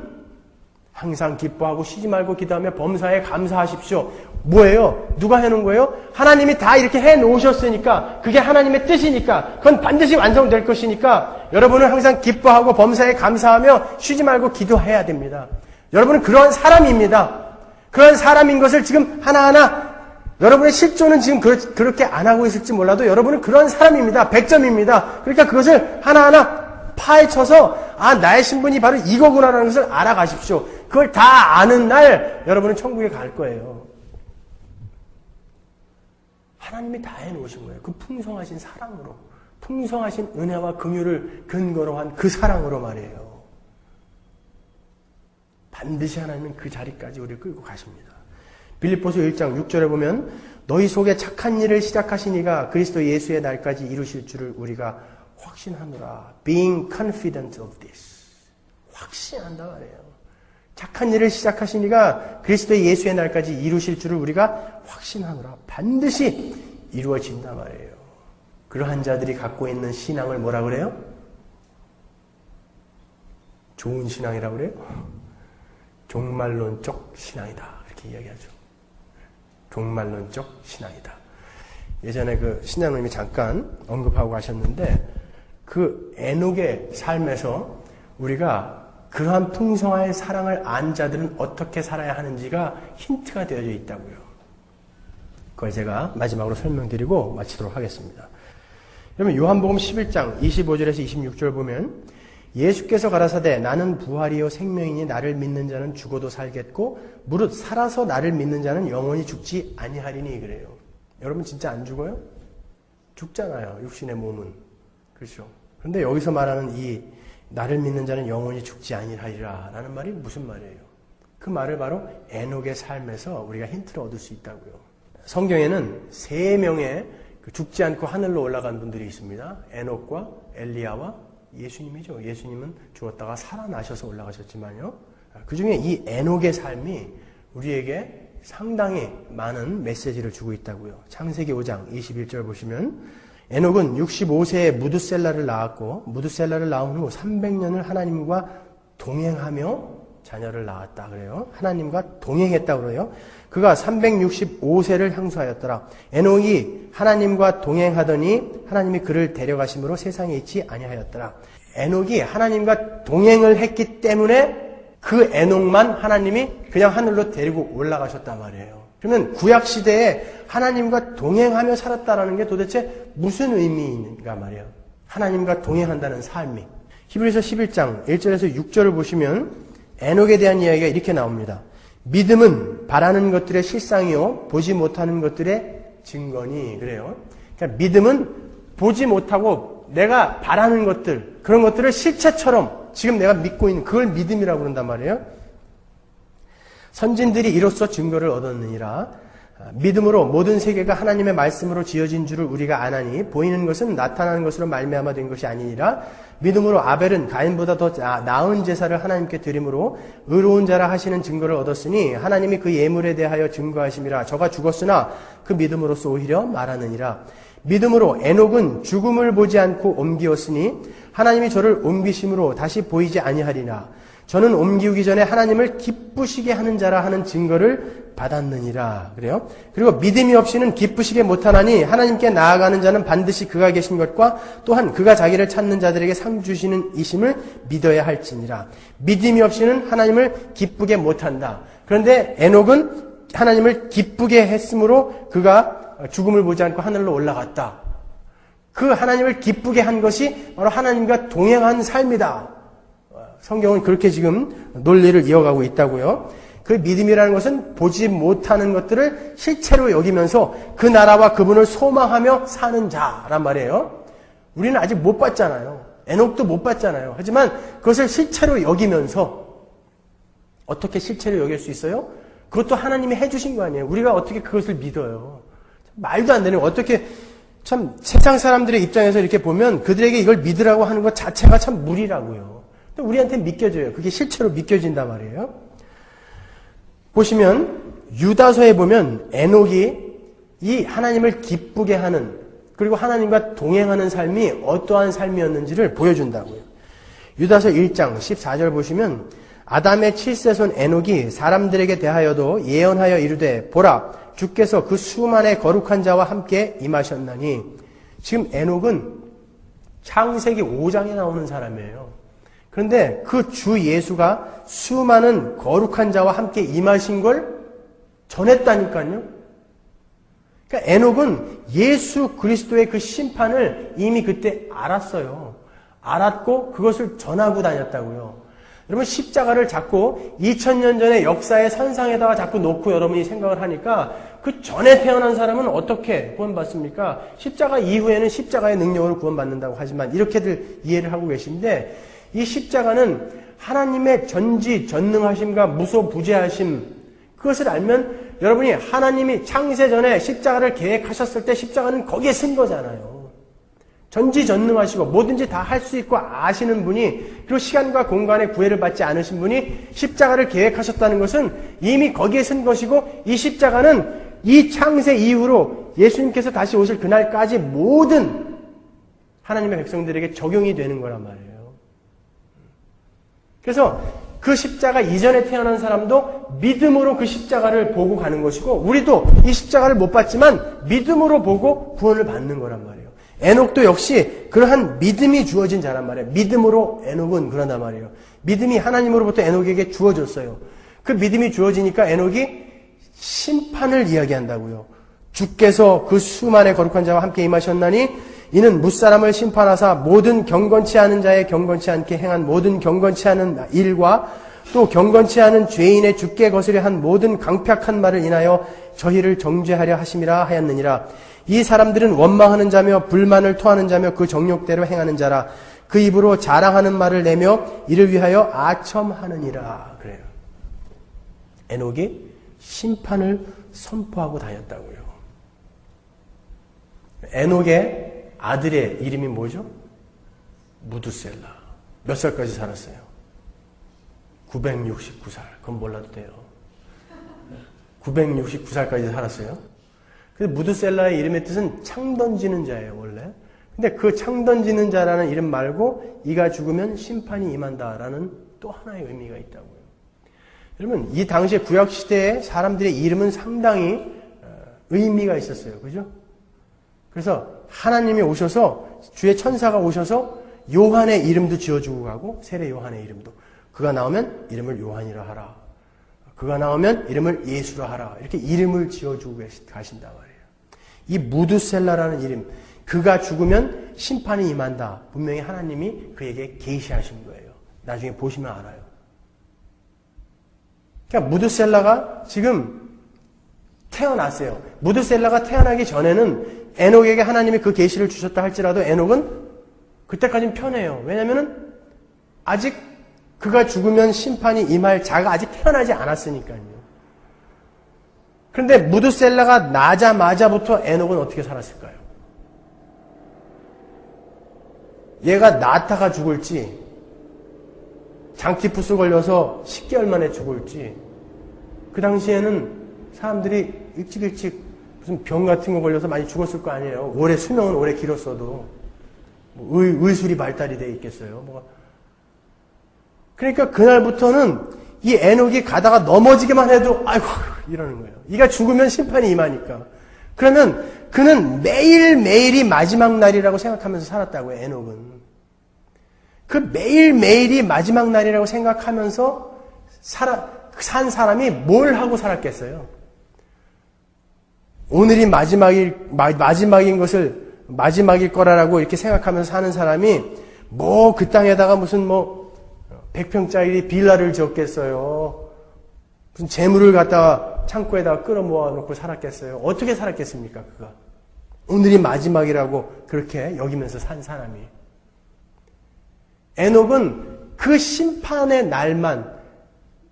항상 기뻐하고 쉬지 말고 기도하며 범사에 감사하십시오. 뭐예요? 누가 해놓은 거예요? 하나님이 다 이렇게 해놓으셨으니까, 그게 하나님의 뜻이니까, 그건 반드시 완성될 것이니까 여러분은 항상 기뻐하고 범사에 감사하며 쉬지 말고 기도해야 됩니다. 여러분은 그런 사람입니다. 그런 사람인 것을 지금 하나하나 여러분의 실존은 지금 그렇게 안 하고 있을지 몰라도 여러분은 그런 사람입니다. 100점입니다. 그러니까 그것을 하나하나 파헤쳐서 나의 신분이 바로 이거구나라는 것을 알아가십시오. 그걸 다 아는 날 여러분은 천국에 갈 거예요. 하나님이 다 해놓으신 거예요. 그 풍성하신 사랑으로, 풍성하신 은혜와 긍휼을 근거로 한 그 사랑으로 말이에요. 반드시 하나님은 그 자리까지 우리를 끌고 가십니다. 빌립보서 1장 6절에 보면 너희 속에 착한 일을 시작하신 이가 그리스도 예수의 날까지 이루실 줄을 우리가 확신하노라. Being confident of this. 확신한다 말이에요. 착한 일을 시작하신 이가 그리스도 예수의 날까지 이루실 줄을 우리가 확신하노라. 반드시 이루어진다 말이에요. 그러한 자들이 갖고 있는 신앙을 뭐라 그래요? 좋은 신앙이라고 그래요? 종말론적 신앙이다. 이렇게 이야기하죠. 종말론적 신앙이다. 예전에 그 신앙님이 잠깐 언급하고 가셨는데 그 에녹의 삶에서 우리가 그러한 풍성한 사랑을 안 자들은 어떻게 살아야 하는지가 힌트가 되어져 있다고요. 그걸 제가 마지막으로 설명드리고 마치도록 하겠습니다. 그러면 요한복음 11장 25절에서 26절 보면 예수께서 가라사대 나는 부활이요 생명이니 나를 믿는 자는 죽어도 살겠고 무릇 살아서 나를 믿는 자는 영원히 죽지 아니하리니 그래요. 여러분 진짜 안 죽어요? 죽잖아요. 육신의 몸은. 그렇죠. 그런데 여기서 말하는 이 나를 믿는 자는 영원히 죽지 아니하리라 라는 말이 무슨 말이에요? 그 말을 바로 에녹의 삶에서 우리가 힌트를 얻을 수 있다고요. 성경에는 3명의 죽지 않고 하늘로 올라간 분들이 있습니다. 에녹과 엘리야와 예수님이죠. 예수님은 죽었다가 살아나셔서 올라가셨지만요. 그 중에 이 에녹의 삶이 우리에게 상당히 많은 메시지를 주고 있다고요. 창세기 5장 21절 보시면 에녹은 65세에 무두셀라를 낳았고 무두셀라를 낳은 후 300년을 하나님과 동행하며 자녀를 낳았다 그래요. 하나님과 동행했다 그래요. 그가 365세를 향수하였더라. 에녹이 하나님과 동행하더니 하나님이 그를 데려가심으로 세상에 있지 아니하였더라. 에녹이 하나님과 동행을 했기 때문에 그 에녹만 하나님이 그냥 하늘로 데리고 올라가셨단 말이에요. 그러면 구약시대에 하나님과 동행하며 살았다라는 게 도대체 무슨 의미인가 말이에요. 하나님과 동행한다는 삶이. 히브리서 11장 1절에서 6절을 보시면 에녹에 대한 이야기가 이렇게 나옵니다. 믿음은 바라는 것들의 실상이요 보지 못하는 것들의 증거니 그래요. 그러니까 믿음은 보지 못하고 내가 바라는 것들 그런 것들을 실체처럼 지금 내가 믿고 있는 그걸 믿음이라고 그런단 말이에요. 선진들이 이로써 증거를 얻었느니라. 믿음으로 모든 세계가 하나님의 말씀으로 지어진 줄을 우리가 아나니 보이는 것은 나타나는 것으로 말미암아 된 것이 아니니라. 믿음으로 아벨은 가인보다 더 나은 제사를 하나님께 드림으로 의로운 자라 하시는 증거를 얻었으니 하나님이 그 예물에 대하여 증거하심이라. 저가 죽었으나 그 믿음으로써 오히려 말하느니라. 믿음으로 에녹은 죽음을 보지 않고 옮기었으니 하나님이 저를 옮기심으로 다시 보이지 아니하리라. 저는 옮기우기 전에 하나님을 기쁘시게 하는 자라 하는 증거를 받았느니라. 그래요? 그리고 믿음이 없이는 기쁘시게 못하나니 하나님께 나아가는 자는 반드시 그가 계신 것과 또한 그가 자기를 찾는 자들에게 상 주시는 이심을 믿어야 할지니라. 믿음이 없이는 하나님을 기쁘게 못한다. 그런데 에녹은 하나님을 기쁘게 했으므로 그가 죽음을 보지 않고 하늘로 올라갔다. 그 하나님을 기쁘게 한 것이 바로 하나님과 동행한 삶이다. 성경은 그렇게 지금 논리를 이어가고 있다고요. 그 믿음이라는 것은 보지 못하는 것들을 실체로 여기면서 그 나라와 그분을 소망하며 사는 자란 말이에요. 우리는 아직 못 봤잖아요. 에녹도 못 봤잖아요. 하지만 그것을 실체로 여기면서 어떻게 실체로 여길 수 있어요? 그것도 하나님이 해주신 거 아니에요. 우리가 어떻게 그것을 믿어요? 말도 안 되는 어떻게 참 세상 사람들의 입장에서 이렇게 보면 그들에게 이걸 믿으라고 하는 것 자체가 참 무리라고요. 근데 우리한테 믿겨져요. 그게 실제로 믿겨진단 말이에요. 보시면 유다서에 보면 에녹이 이 하나님을 기쁘게 하는, 그리고 하나님과 동행하는 삶이 어떠한 삶이었는지를 보여준다고요. 유다서 1장 14절 보시면 아담의 7세손 에녹이 사람들에게 대하여도 예언하여 이르되 보라 주께서 그 수만의 거룩한 자와 함께 임하셨나니. 지금 에녹은 창세기 5장에 나오는 사람이에요. 그런데 그 주 예수가 수많은 거룩한 자와 함께 임하신 걸 전했다니까요. 그러니까 에녹은 예수 그리스도의 그 심판을 이미 그때 알았어요. 알았고 그것을 전하고 다녔다고요. 여러분 십자가를 자꾸 2000년 전의 역사의 선상에다가 자꾸 놓고 여러분이 생각을 하니까 그 전에 태어난 사람은 어떻게 구원받습니까? 십자가 이후에는 십자가의 능력으로 구원받는다고 하지만 이렇게들 이해를 하고 계신데, 이 십자가는 하나님의 전지전능하심과 무소부재하심, 그것을 알면 여러분이 하나님이 창세 전에 십자가를 계획하셨을 때 십자가는 거기에 쓴 거잖아요. 전지전능하시고 뭐든지 다 할 수 있고 아시는 분이, 그리고 시간과 공간의 구애를 받지 않으신 분이 십자가를 계획하셨다는 것은 이미 거기에 쓴 것이고, 이 십자가는 이 창세 이후로 예수님께서 다시 오실 그날까지 모든 하나님의 백성들에게 적용이 되는 거란 말이에요. 그래서 그 십자가 이전에 태어난 사람도 믿음으로 그 십자가를 보고 가는 것이고, 우리도 이 십자가를 못 봤지만 믿음으로 보고 구원을 받는 거란 말이에요. 에녹도 역시 그러한 믿음이 주어진 자란 말이에요. 믿음으로 에녹은 그런단 말이에요. 믿음이 하나님으로부터 에녹에게 주어졌어요. 그 믿음이 주어지니까 에녹이 심판을 이야기한다고요. 주께서 그 수만의 거룩한 자와 함께 임하셨나니 이는 무사람을 심판하사 모든 경건치 않은 자의 경건치 않게 행한 모든 경건치 않은 일과 또 경건치 않은 죄인의 주께 거스려 한 모든 강팍한 말을 인하여 저희를 정죄하려 하심이라 하였느니라. 이 사람들은 원망하는 자며 불만을 토하는 자며 그 정욕대로 행하는 자라. 그 입으로 자랑하는 말을 내며 이를 위하여 아첨하느니라. 그래요. 에녹이 심판을 선포하고 다녔다고요. 에녹의 아들의 이름이 뭐죠? 무두셀라. 몇 살까지 살았어요? 969살. 그건 몰라도 돼요. 969살까지 살았어요. 근데 무두셀라의 이름의 뜻은 창 던지는 자예요, 원래. 근데 그 창 던지는 자라는 이름 말고 이가 죽으면 심판이 임한다라는 또 하나의 의미가 있다고요. 여러분, 이 당시에 구약시대의 사람들의 이름은 상당히 의미가 있었어요. 그죠? 그래서 하나님이 오셔서, 주의 천사가 오셔서 요한의 이름도 지어주고 가고, 세례 요한의 이름도. 그가 나오면 이름을 요한이라 하라. 그가 나오면 이름을 예수라 하라. 이렇게 이름을 지어주고 가신단 말이에요. 이 무두셀라라는 이름, 그가 죽으면 심판이 임한다. 분명히 하나님이 그에게 계시하신 거예요. 나중에 보시면 알아요. 그러니까 무두셀라가 지금 태어났어요. 무두셀라가 태어나기 전에는 에녹에게 하나님이 그 계시를 주셨다 할지라도 에녹은 그때까지는 편해요. 왜냐하면 아직 그가 죽으면 심판이 임할 자가 아직 태어나지 않았으니까요. 그런데 무두셀라가 나자마자부터 에녹은 어떻게 살았을까요? 얘가 낳다가 죽을지, 장티푸스 걸려서 10개월 만에 죽을지, 그 당시에는 사람들이 일찍 무슨 병 같은 거 걸려서 많이 죽었을 거 아니에요. 오래 수명은 오래 길었어도 뭐 의술이 발달이 돼 있겠어요. 그러니까 그날부터는 이 에녹이 가다가 넘어지기만 해도 아이고 이러는 거예요. 이가 죽으면 심판이 임하니까. 그러면 그는 매일매일이 마지막 날이라고 생각하면서 살았다고요. 에녹은. 그 매일매일이 마지막 날이라고 생각하면서 산 사람이 뭘 하고 살았겠어요? 오늘이 마지막인 것을 마지막일 거라고 이렇게 생각하면서 사는 사람이 뭐 그 땅에다가 무슨 100평짜리 빌라를 지었겠어요? 무슨 재물을 갖다가 창고에다가 끌어모아 놓고 살았겠어요? 어떻게 살았겠습니까, 그가? 오늘이 마지막이라고 그렇게 여기면서 산 사람이. 에녹은 그 심판의 날만,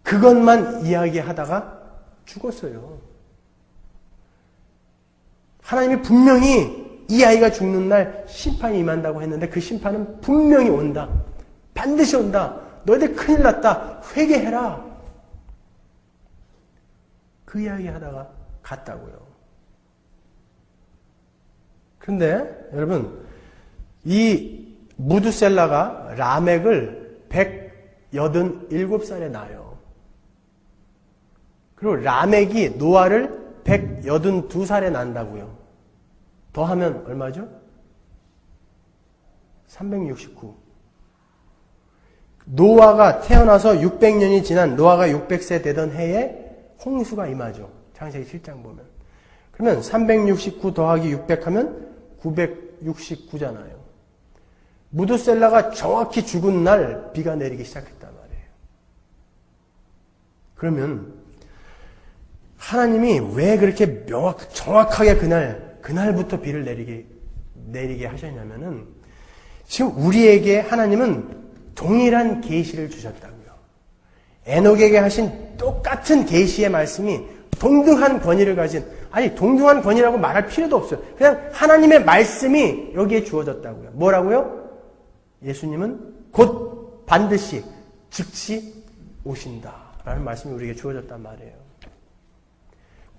그것만 이야기하다가 죽었어요. 하나님이 분명히 이 아이가 죽는 날 심판이 임한다고 했는데 그 심판은 분명히 온다. 반드시 온다. 너희들 큰일 났다. 회개해라. 그 이야기 하다가 갔다고요. 그런데 여러분, 이 무두셀라가 라멕을 187살에 낳아요. 그리고 라멕이 노아를 182살에 낳는다고요. 더하면 얼마죠? 369. 노아가 태어나서 600년이 지난 노아가 600세 되던 해에 홍수가 임하죠. 창세기 7장 보면. 그러면 369 더하기 600 하면 969잖아요. 무두셀라가 정확히 죽은 날 비가 내리기 시작했단 말이에요. 그러면 하나님이 왜 그렇게 정확하게 그날부터 비를 내리게 하셨냐면은 지금 우리에게 하나님은 동일한 계시를 주셨다고요. 에녹에게 하신 똑같은 계시의 말씀이 동등한 권위를 가진, 아니 동등한 권위라고 말할 필요도 없어요. 그냥 하나님의 말씀이 여기에 주어졌다고요. 뭐라고요? 예수님은 곧 반드시 즉시 오신다라는 말씀이 우리에게 주어졌단 말이에요.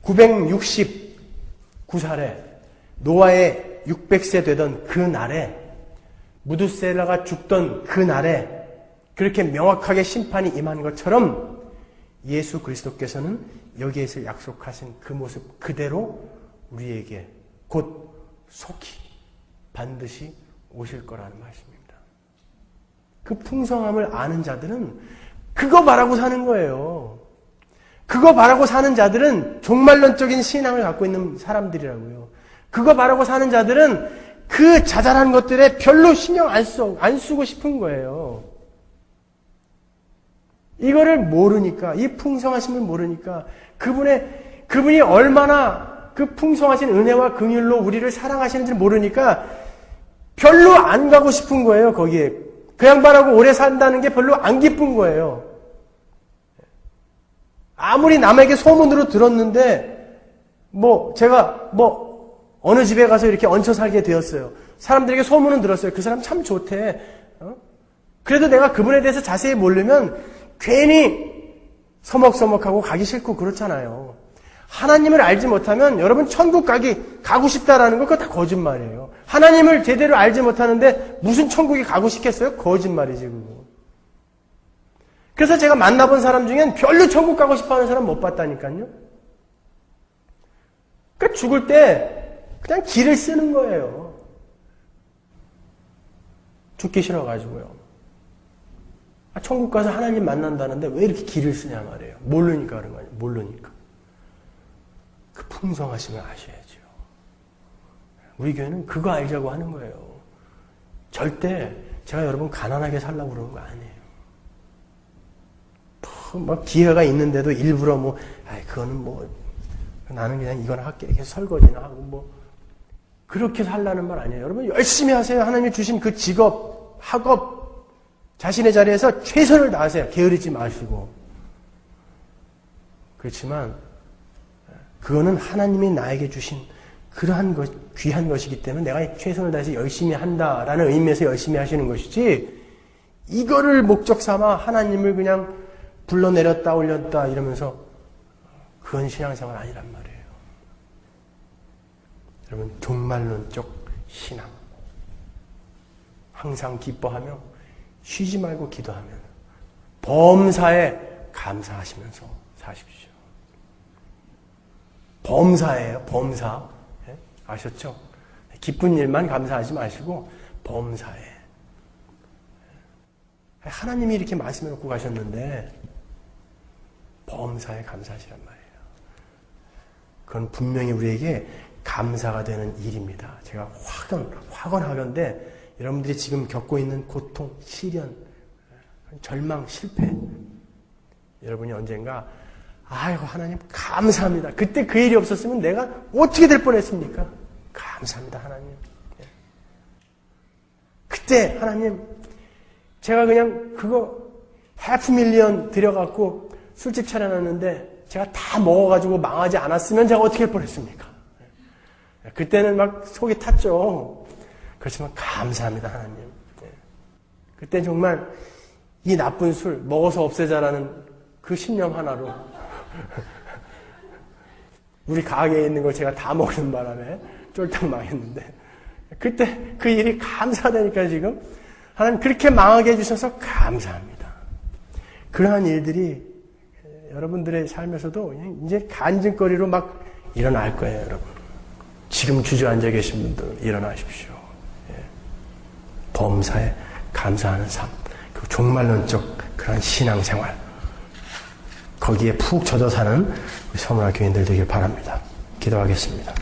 969살에 노아의 600세 되던 그 날에, 무두셀라가 죽던 그 날에 그렇게 명확하게 심판이 임한 것처럼 예수 그리스도께서는 여기에서 약속하신 그 모습 그대로 우리에게 곧 속히 반드시 오실 거라는 말씀입니다. 그 풍성함을 아는 자들은 그거 바라고 사는 거예요. 그거 바라고 사는 자들은 종말론적인 신앙을 갖고 있는 사람들이라고요. 그거 바라고 사는 자들은 그 자잘한 것들에 별로 신경 안 쓰고 싶은 거예요. 이거를 모르니까, 이 풍성하심을 모르니까, 그분이 얼마나 그 풍성하신 은혜와 긍휼로 우리를 사랑하시는지 모르니까 별로 안 가고 싶은 거예요, 거기에. 그 양반하고 오래 산다는 게 별로 안 기쁜 거예요. 아무리 남에게 소문으로 들었는데, 제가 어느 집에 가서 이렇게 얹혀 살게 되었어요. 사람들에게 소문은 들었어요. 그 사람 참 좋대. 그래도 내가 그분에 대해서 자세히 모르면 괜히 서먹서먹하고 가기 싫고 그렇잖아요. 하나님을 알지 못하면 여러분 천국 가고 싶다라는 거 그거 다 거짓말이에요. 하나님을 제대로 알지 못하는데 무슨 천국에 가고 싶겠어요? 거짓말이지 그거. 그래서 제가 만나본 사람 중엔 별로 천국 가고 싶어하는 사람 못 봤다니까요. 그러니까 죽을 때 그냥 길을 쓰는 거예요. 죽기 싫어가지고요. 천국 가서 하나님 만난다는데 왜 이렇게 길을 쓰냐 말이에요. 모르니까 그런 거 아니에요. 모르니까. 그 풍성하심을 아셔야죠. 우리 교회는 그거 알자고 하는 거예요. 절대 제가 여러분 가난하게 살라고 그러는 거 아니에요. 기회가 있는데도 일부러 그거는 나는 그냥 이거나 할게. 이렇게 설거지나 하고 그렇게 살라는 말 아니에요. 여러분 열심히 하세요. 하나님이 주신 그 직업, 학업, 자신의 자리에서 최선을 다하세요. 게으르지 마시고. 그렇지만 그거는 하나님이 나에게 주신 그러한 귀한 것이기 때문에 내가 최선을 다해서 열심히 한다라는 의미에서 열심히 하시는 것이지, 이거를 목적 삼아 하나님을 그냥 불러내렸다 올렸다 이러면서 그건 신앙생활 아니란 말이에요. 여러분 종말론적 신앙, 항상 기뻐하며 쉬지 말고 기도하며 범사에 감사하시면서 사십시오. 범사예요. 범사. 아셨죠? 기쁜 일만 감사하지 마시고 범사에. 하나님이 이렇게 말씀해 놓고 가셨는데 범사에 감사하시란 말이에요. 그건 분명히 우리에게 감사가 되는 일입니다. 제가 확언하건대 여러분들이 지금 겪고 있는 고통, 시련, 절망, 실패, 여러분이 언젠가 아이고 하나님 감사합니다. 그때 그 일이 없었으면 내가 어떻게 될 뻔했습니까? 감사합니다 하나님. 그때 하나님 제가 그냥 그거 $500,000 들여갖고 술집 차려놨는데 제가 다 먹어가지고 망하지 않았으면 제가 어떻게 할 뻔했습니까? 그때는 막 속이 탔죠. 그렇지만 감사합니다, 하나님. 그때 정말 이 나쁜 술 먹어서 없애자라는 그 신념 하나로 우리 가게에 있는 걸 제가 다 먹는 바람에 쫄딱 망했는데 그때 그 일이 감사되니까 지금 하나님 그렇게 망하게 해주셔서 감사합니다. 그러한 일들이 여러분들의 삶에서도 이제 간증거리로 막 일어날 거예요, 여러분. 지금 주저앉아 계신 분들 일어나십시오. 범사에 감사하는 삶, 그 종말론적 그런 신앙생활, 거기에 푹 젖어 사는 우리 서문화 교인들 되길 바랍니다. 기도하겠습니다.